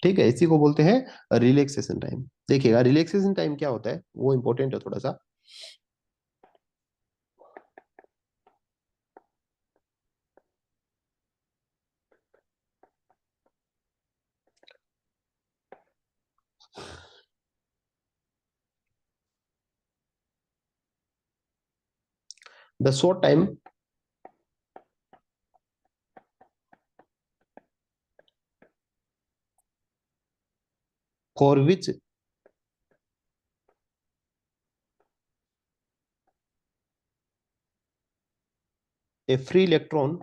ठीक है, इसी को बोलते हैं रिलैक्सेशन टाइम। देखिएगा रिलैक्सेशन टाइम क्या होता है, वो इंपॉर्टेंट है थोड़ा सा। The short time for which a free electron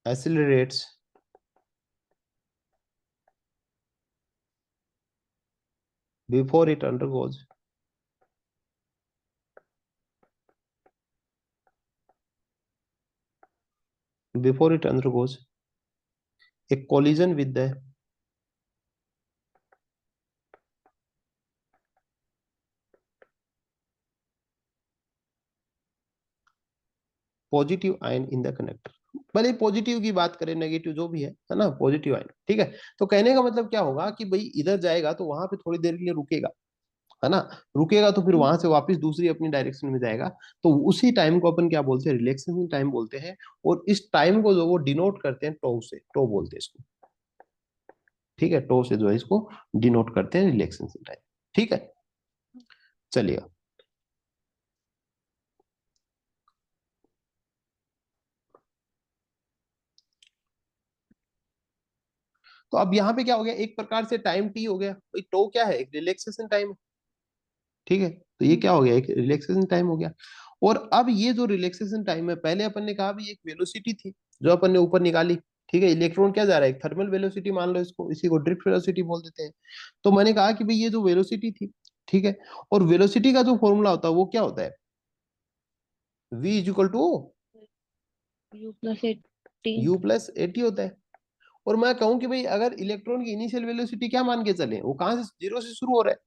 accelerates before it undergoes before it undergoes a collision with the positive ion in the connector। भले पॉजिटिव की बात करें नेगेटिव जो भी है ना, पॉजिटिव आयन, ठीक है। तो कहने का मतलब क्या होगा कि भाई इधर जाएगा तो वहां पे थोड़ी देर के लिए रुकेगा, है ना, रुकेगा तो फिर वहां से वापस दूसरी अपनी डायरेक्शन में जाएगा। तो उसी टाइम को अपन क्या बोलते हैं, रिलैक्सेशन टाइम बोलते हैं। और इस टाइम को जो वो डिनोट करते हैं टो से, टो बोलते हैं इसको, ठीक है, टो से जो है इसको डिनोट करते हैं रिलैक्सेशन टाइम, ठीक है। चलिएगा, तो अब यहाँ पे क्या हो गया, एक प्रकार से टाइम टी हो गया भाई, टो क्या है, एक रिलैक्सेशन टाइम है, ठीक है। तो ये क्या हो गया, एक रिलैक्सेशन टाइम हो गया। और अब ये जो रिलैक्सेशन टाइम है, पहले अपन ने कहा भी एक वेलोसिटी थी जो अपन ने ऊपर निकाली, ठीक है। इलेक्ट्रॉन क्या जा रहा है, थर्मल वेलोसिटी मान लो इसको, इसी को ड्रिफ्ट वेलोसिटी बोल देते हैं। तो मैंने कहा कि भाई ये जो वेलोसिटी थी, ठीक है, और वेलोसिटी का जो फॉर्मूला होता है वो क्या होता है, v is equal to U+80। U plus at होता है। और मैं कहूं कि भाई अगर इलेक्ट्रॉन की इनिशियल वेलोसिटी क्या मान के चले, वो कहां से, जीरो से शुरू हो रहा है,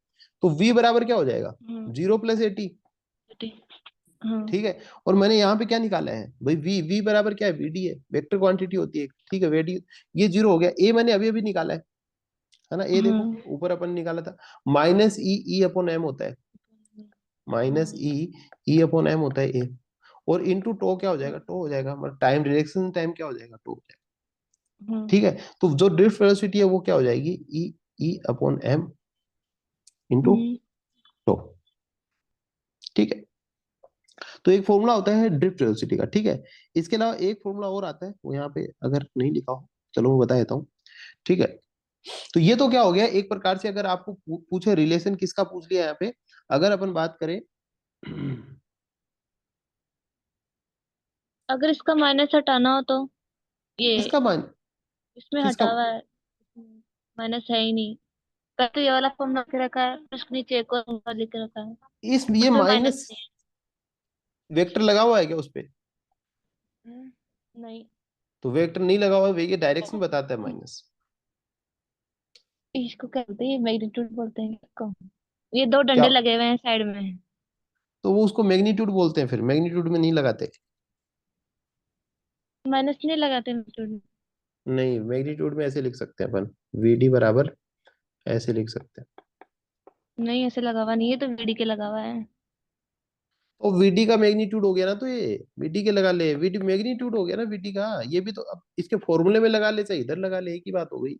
तो v बराबर क्या हो जाएगा, हाँ। 0 + 80, हाँ। ठीक है। और मैंने यहाँ पे क्या निकाला है भाई, v बराबर क्या है, vd है, वेक्टर क्वांटिटी होती है, ठीक है, vd। ये 0 हो गया, a मैंने अभी अभी निकाला है ना, a देखो हाँ। ऊपर अपन निकाला था, माइनस ई अपॉन एम होता है, माइनस ई अपॉन एम होता है a। और इंटू टो क्या हो जाएगा, टो हो जाएगा, मतलब टाइम, डिरेक्शन टाइम क्या हो जाएगा, टो हो जाएगा, हाँ। ठीक है। तो जो ड्रिफ्ट वेलोसिटी है वो क्या हो जाएगी, E upon M into hmm. Tau, ठीक है। तो एक फॉर्मूला होता है ड्रिफ्ट वेलोसिटी का, ठीक है। इसके अलावा एक फॉर्मूला और आता है, वो यहाँ पे अगर नहीं लिखा हो, चलो मैं बता देता हूँ, ठीक है। तो ये तो क्या हो गया, एक प्रकार से अगर आपको पूछे रिलेशन किसका पूछ लिया यहाँ पे, अगर अपन बात करें अगर इसका माइनस हटाना हो तो ये किसका मान, इसमें किसका, हटा हुआ है, माइनस है ही नहीं। पहले तो ये वाला फॉर्म रख रखा है, उसके नीचे एक और नंबर लिख रखा है, इस ये उसमें माइनस माइनस नहीं वेक्टर लगा हुआ है क्या उस पे, है। नहीं। तो वेक्टर नहीं लगा हुआ है, ये डायरेक्शन बताता है माइनस। इसको क्या बोलते हैं, मैग्नीट्यूड बोलते हैं इसको। ये दो क्या, डंडे लगे हुए हैं साइड में। तो वो उसको मैग्नीट्यूड बोलते हैं, फिर मैग्नीट्यूड में नहीं लगाते। माइनस नहीं लगाते मैग्नीट्यूड। नहीं, मैग्नीट्यूड में ऐसे लिख सकते हैं अपन, वीडी बराबर ऐसे लिख सकते हैं। नहीं, ऐसे लगा हुआ नहीं है, तो वीडी के लगा हुआ है। तो वीडी का मैग्नीट्यूड हो गया ना, तो ये वीडी के लगा ले, वीडी मैग्नीट्यूड हो गया ना वीडी का, ये भी तो अब इसके फॉर्मूले में लगा ले चाहे इधर लगा ले, एक ही बात हो गई।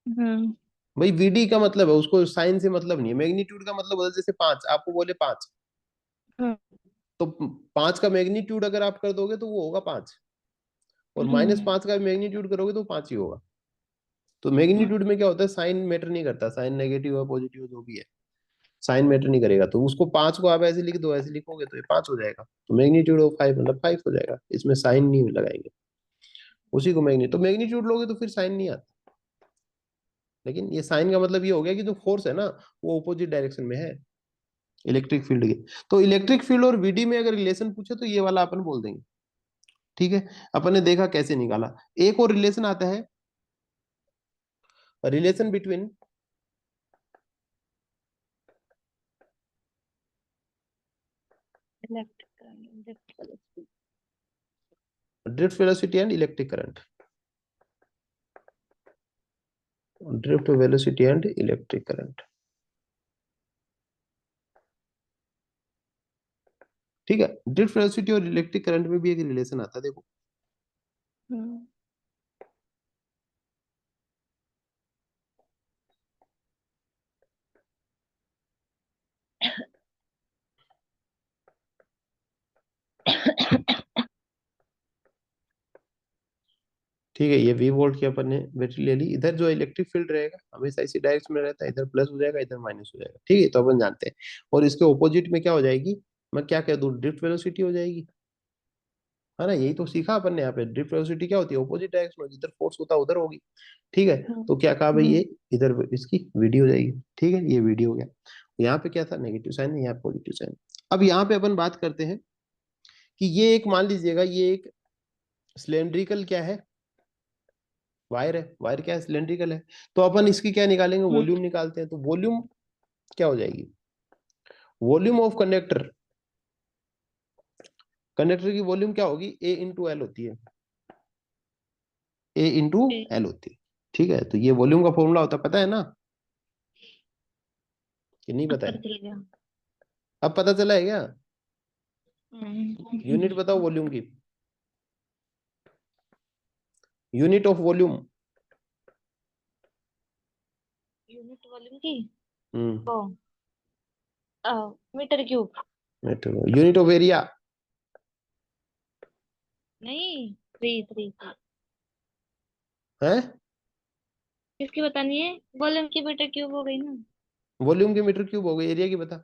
हम्म। भाई वीडी का मतलब है, उसको साइन से मतलब नहीं है, मैग्नीट्यूड का मतलब होता है जैसे पांच, आपको बोले पांच, हम्म। तो पांच का मैग्नीट्यूड अगर आप कर दोगे तो वो होगा पांच, और हम्म। -5 का मैग्नीट्यूड करोगे तो पांच ही होगा। तो हम्म। मैग्नीट्यूड में क्या होता है, साइन मैटर नहीं करता, साइन नेगेटिव है पॉजिटिव जो भी है, साइन मैटर नहीं करेगा। तो उसको पांच को आप ऐसे लिख दो, ऐसे लिखोगे तो ये पांच हो जाएगा, तो मैग्नीट्यूड ऑफ 5 मतलब 5 हो जाएगा, इसमें साइन नहीं लगाएंगे, उसी को मैग्नी, तो मैग्नीट्यूड लोगे तो फिर साइन नहीं आता। लेकिन ये साइन का मतलब ये हो गया कि जो फोर्स है ना वो अपोजिट डायरेक्शन में है, इलेक्ट्रिक फील्ड के। तो इलेक्ट्रिक फील्ड और वीडी में अगर रिलेशन पूछे तो ये वाला अपन बोल देंगे, ठीक है। अपन ने देखा कैसे निकाला। एक और रिलेशन आता है, relation between electric. Drift velocity and electric current, drift velocity and electric current, ठीक है। ड्रिफ्ट वेलोसिटी और इलेक्ट्रिक करंट में भी एक रिलेशन आता है, देखो। हम्म। ठीक है, ये वी वोल्ट की अपन ने बैटरी ले ली, इधर जो इलेक्ट्रिक फील्ड रहेगा हमेशा इसी डायरेक्शन में रहता है, इधर प्लस हो जाएगा इधर माइनस हो जाएगा, ठीक है, तो अपन जानते हैं। और इसके ऑपोजिट में क्या हो जाएगी, मैं क्या कह दूं, ड्रिफ्ट वेलोसिटी हो जाएगी, है ना, यही तो सीखा अपन ने यहाँ पे, ड्रिफ्ट वेलोसिटी क्या होती है, ऑपोजिट डायरेक्शन में, जिधर फोर्स होता है उधर होगी, ठीक है। हम्म। तो क्या कहा भाई, हम्म। ये इधर इसकी वीडियो हो जाएगी, ठीक है, ये वीडियो हो गया। यहाँ पे क्या था, नेगेटिव साइन, यहाँ पॉजिटिव साइन। अब यहाँ पे अपन बात करते हैं कि ये एक, मान लीजिएगा ये एक सिलेंड्रिकल क्या है, वायर है, वायर क्या है, सिलेंड्रिकल है। तो अपन इसकी क्या निकालेंगे, हम्म। वॉल्यूम निकालते हैं, तो वॉल्यूम क्या हो जाएगी, वॉल्यूम ऑफ कंडक्टर, कंडक्टर की वॉल्यूम क्या होगी, A × L होती है, ए इंटू ए, एल होती है। ठीक है, तो ये वॉल्यूम का फॉर्मूला होता है, पता है ना कि नहीं अब पता पता है? चल गया। अब पता चला है क्या? यूनिट यूनिट बताओ वॉल्यूम की, यूनिट ऑफ वॉल्यूम। वॉल्यूम की हम्म, वो metre cube. Unit of area. नहीं, थ्री थ्री। है किसकी बतानी है? वॉल्यूम की मीटर क्यूब हो गई ना। वॉल्यूम की मीटर क्यूब हो गई, एरिया की बता।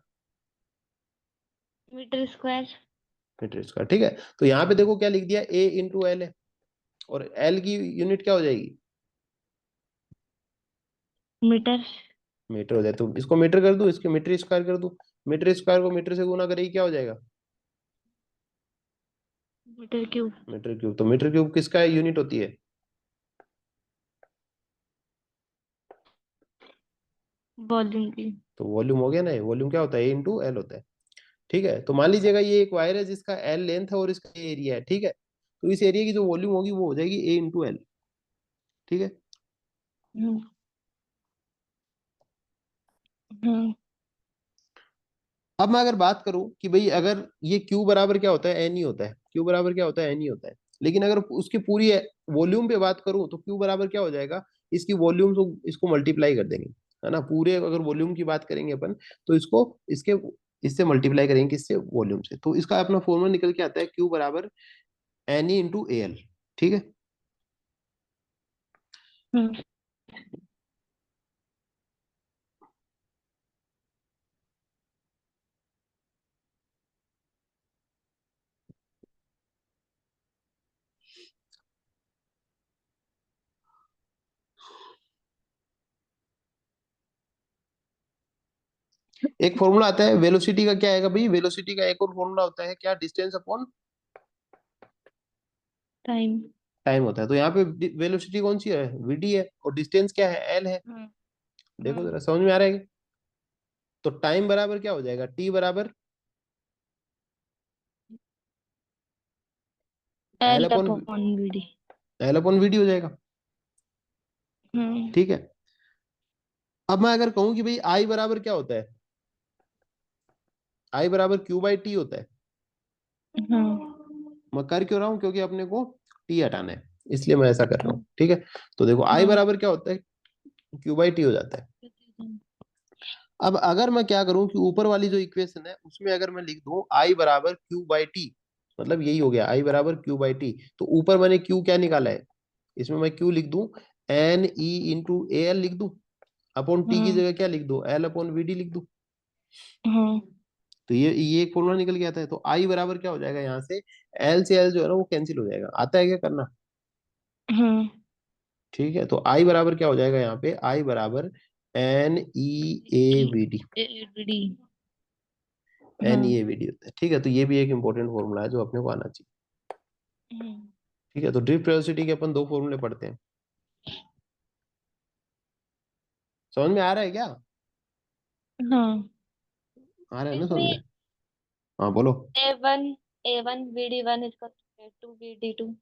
Metre square. मीटर स्क्वायर, ठीक है। तो यहाँ पे देखो क्या लिख दिया, ए इंटू एल है, और एल की यूनिट क्या हो जाएगी? मीटर। मीटर हो जाए, तो इसको मीटर कर दूं, इसके मीटर स्क्वायर कर दूं। मीटर स्क्वायर को मीटर से गुना करेगी, क्या हो जाएगा? Metre cube. Metre cube. तो मीटर क्यूब किसका यूनिट होती है? वॉल्यूम की। तो वॉल्यूम हो गया ना, वॉल्यूम क्या होता है, ए इंटू एल होता है। ठीक है, तो मान लीजिएगा ये एक वायर है जिसका एल लेंथ है और इसका एरिया है, ठीक है। तो इस एरिया की जो वॉल्यूम होगी वो हो जाएगी ए इंटू एल। ठीक है। हम्म। हम्म। अब मैं अगर बात करूं कि भाई अगर ये क्यू बराबर क्या होता है, एन ही होता है, क्यू बराबर क्या होता है, एन ही होता है। लेकिन अगर उसकी पूरी वॉल्यूम पे बात करूं तो क्यू बराबर क्या हो जाएगा, इसकी वॉल्यूम को इसको मल्टीप्लाई कर देंगे, है ना। पूरे अगर वॉल्यूम की बात करेंगे अपन, तो इसको इसके इससे मल्टीप्लाई करेंगे, किससे, वॉल्यूम से। तो इसका अपना फॉर्मूला निकल के आता है क्यू बराबर N E into A L. ठीक है। हम्म। एक फॉर्मूला आता है वेलोसिटी का, क्या आएगा भाई, वेलोसिटी का एक और फॉर्मूला होता है क्या, डिस्टेंस अपॉन टाइम। टाइम होता है। तो यहाँ पे वेलोसिटी कौन सी है, वीडी है, और डिस्टेंस क्या है, एल है। हम्म। देखो हम्म। जरा समझ में आ रहा है? तो टाइम बराबर क्या हो जाएगा, टी बराबर L L upon upon VD. L upon VD हो जाएगा। हम्म। ठीक है। अब मैं अगर कहूं कि भाई आई बराबर क्या होता है, आई बराबर क्यू बाई टी होता है। हम्म। मैं कर क्यों रहा हूं, क्योंकि अपने को टी हटाना है, इसलिए मैं ऐसा कर रहा हूँ। हम्म। ठीक है। तो देखो आई हम्म। बराबर क्या होता है, क्यू बाई टी हो जाता है। अब अगर मैं क्या करूं कि ऊपर वाली जो इक्वेशन है उसमें अगर मैं लिख दूं आई बराबर क्यू बाई टी, मतलब यही हो गया आई बराबर क्यू बाई टी। तो ऊपर मैंने क्यू क्या निकाला है, इसमें मैं क्यू लिख दूं N E into A L लिख दूं, अपॉन टी की हम्म। जगह क्या लिख दूं, एल अपॉन वी डी लिख दूं। हम्म। तो ये एक फॉर्मूला निकल के आता है। तो आई बराबर क्या हो जाएगा, यहाँ से एल से एल जो है ना वो कैंसिल हो जाएगा, आता है क्या करना? हम्म। ठीक है, तो आई बराबर क्या हो जाएगा, यहाँ पे आई बराबर N E A V D. VD. N E hmm. A V D होता है। ठीक है, तो ये भी एक इंपॉर्टेंट फॉर्मूला है जो अपने को आना चाहिए। हम्म। ठीक है, तो ड्रिफ्ट वेलोसिटी के अपन दो फॉर्मूले पढ़ते हैं, समझ में आ रहा है क्या? हाँ। आ रहा है ना समझ इसमें में? हाँ बोलो। A1, A1 VD1 इसका A2 VD2।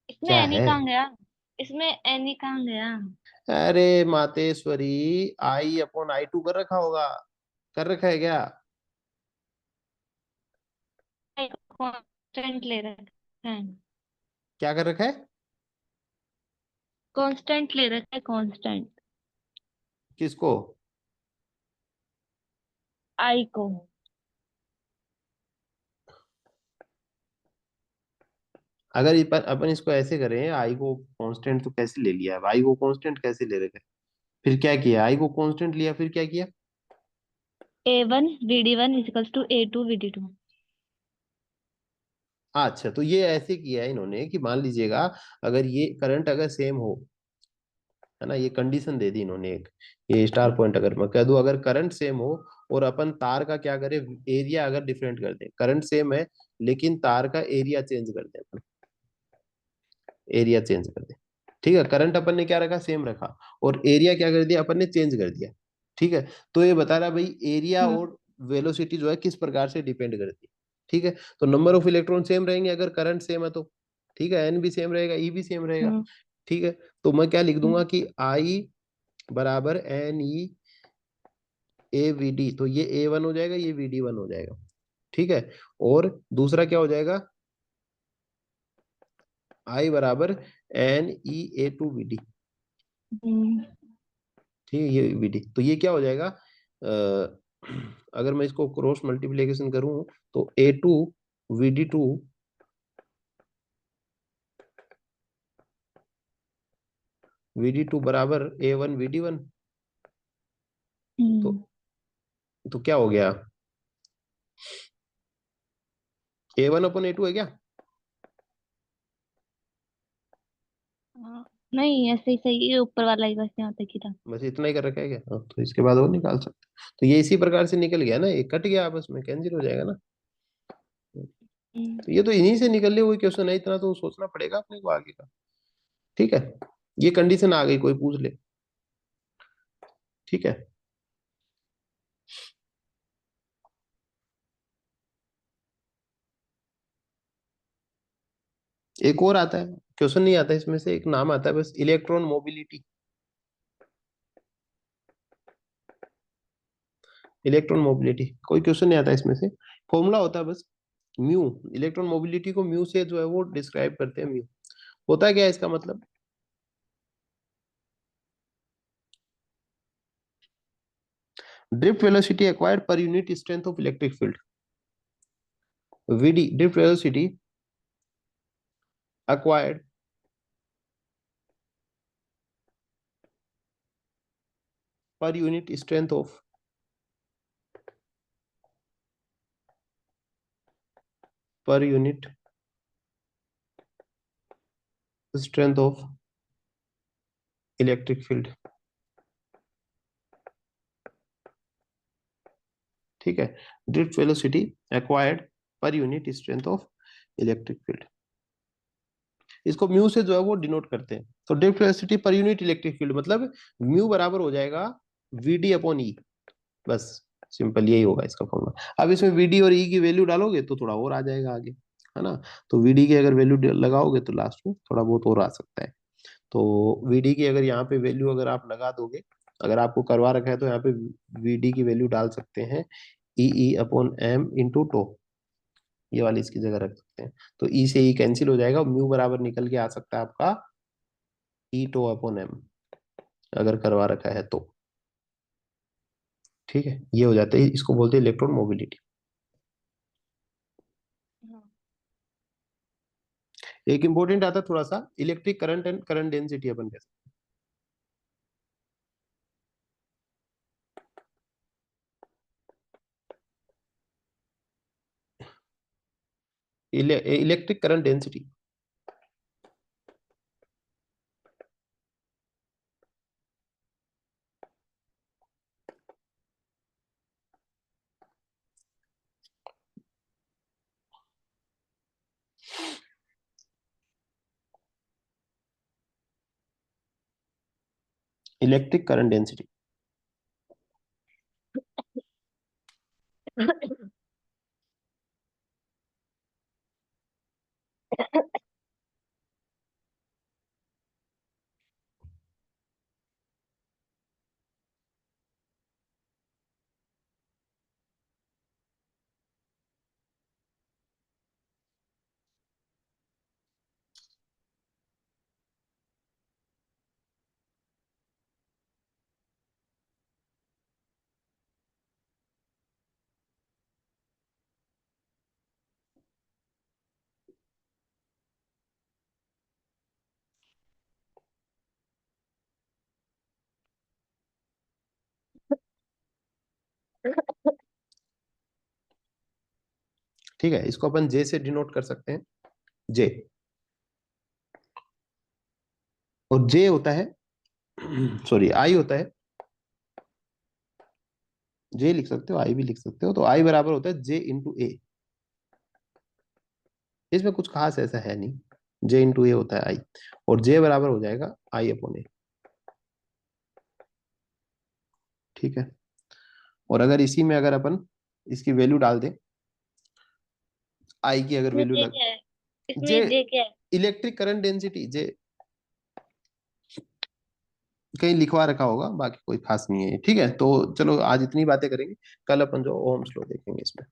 इसमें क्या एनी है? कहाँ गया? इसमें एनी कहाँ गया? अरे मातेश्वरी, आई अपॉन आई टू कर रखा होगा, कर रखा है क्या? कांस्टेंट ले रखा है। क्या कर रखा है? कांस्टेंट ले रखा है, कांस्टेंट। किसको? आई को। अगर अपन इसको ऐसे करें, आई को कांस्टेंट तो कैसे ले लिया, आई को कांस्टेंट कैसे ले रखा है, फिर क्या किया, आई को कांस्टेंट लिया फिर क्या किया? A1 VD1 equals to A2 VD2। अच्छा, तो ये ऐसे किया है इन्होंने कि मान लीजिएगा अगर ये करंट अगर सेम हो, है ना, ये कंडीशन दे दी इन्होंने एक, ये स्टार पॉइंट अगर मैं कह दूं अगर करंट सेम हो, और अपन तार का क्या करें, एरिया अगर डिफरेंट कर दें, करंट सेम है लेकिन तार का एरिया चेंज कर दें अपन, एरिया चेंज कर दें। ठीक है, करंट अपन ने क्या रखा, सेम रखा, और एरिया क्या कर दिया अपन ने, चेंज कर दिया। ठीक है, तो ये बता रहा है भाई एरिया हम्म। और वेलोसिटी जो है किस प्रकार से डिपेंड करती है। ठीक है, तो नंबर ऑफ इलेक्ट्रॉन सेम रहेंगे अगर करंट सेम है तो, ठीक है, एन भी सेम रहेगा, ई भी सेम रहेगा। हम्म। ठीक है, तो मैं क्या लिख दूंगा हम्म। कि आई बराबर N E A V D, तो ये ए वन हो जाएगा, ये वी डी वन हो जाएगा। ठीक है, और दूसरा क्या हो जाएगा, आई बराबर N E A two V D. Hmm. ठीक है, ये वी डी, तो ये क्या हो जाएगा, अगर मैं इसको क्रॉस मल्टीप्लीकेशन करूं तो A two V D two V D two बराबर A one V D one. तो हम्म। क्या हो गया, ए वन अपन ए टू है क्या? हाँ, नहीं ऐसे ही सही है, ऊपर वाला ही बस यहाँ तक ही था। बस इतना ही कर रखा है क्या? हाँ, तो इसके बाद और निकाल सकते। तो ये इसी प्रकार से निकल गया ना, ये कट गया आपस में, कैंसिल हो जाएगा ना। हम्म। तो ये तो इन्हीं से निकलने हुए क्वेश्चन है, इतना तो सोचना पड़ेगा अपने को आगे का। ठीक है, ये कंडीशन आ गई, कोई पूछ ले। ठीक है, एक और आता है, क्वेश्चन नहीं आता इसमें से, एक नाम आता है बस, इलेक्ट्रॉन मोबिलिटी। इलेक्ट्रॉन मोबिलिटी कोई क्वेश्चन नहीं आता इसमें से, फॉर्मूला होता है बस म्यू। इलेक्ट्रॉन मोबिलिटी को म्यू से जो है वो डिस्क्राइब करते हैं। म्यू होता है क्या है इसका मतलब, drift velocity acquired per unit strength of electric field. VD, drift velocity acquired per unit strength of per unit strength of electric field। ठीक है, drift velocity acquired per unit strength of electric field, इसको mu से जो है वो denote करते हैं। तो drift velocity per unit electric field मतलब म्यू बराबर हो जाएगा वीडी अपॉन ई, बस सिंपल यही होगा इसका फॉर्मूला। अब इसमें वीडी और ई की वैल्यू डालोगे तो थोड़ा और आ जाएगा आगे, है ना। तो वीडी की अगर वैल्यू लगाओगे तो लास्ट में थोड़ा बहुत और आ सकता है। तो वीडी की अगर यहाँ पे वैल्यू अगर आप लगा दोगे, अगर आपको करवा रखा है तो यहाँ पे वीडी की वैल्यू डाल सकते हैं E upon M into tau, ये वाली इसकी जगह रख सकते हैं। तो ई से ई कैंसिल हो जाएगा, म्यू बराबर निकल के आ सकता है आपका ई टो अपॉन एम, अगर करवा रखा है तो। ठीक है, ये हो जाता है, इसको बोलते हैं इलेक्ट्रॉन मोबिलिटी। हाँ। एक इंपॉर्टेंट आता है थोड़ा सा, electric current and current density अपन कैसे, electric current density. Electric current density, ठीक है, इसको अपन जे से डिनोट कर सकते हैं, जे। और जे होता है सॉरी आई होता है, जे लिख सकते हो आई भी लिख सकते हो, तो आई बराबर होता है जे इंटू ए। इसमें कुछ खास ऐसा है नहीं, जे इंटू ए होता है आई, और जे बराबर हो जाएगा आई अपॉन ए। ठीक है, और अगर इसी में अगर अपन इसकी वैल्यू डाल दें, आई की अगर इसमें वैल्यू जे लग, क्या है? जे इसमें जे क्या है? इलेक्ट्रिक करंट डेंसिटी जे कहीं लिखवा रखा होगा, बाकी कोई खास नहीं है, ठीक है। तो चलो आज इतनी बातें करेंगे, कल अपन जो ओम्स लॉ देखेंगे इसमें।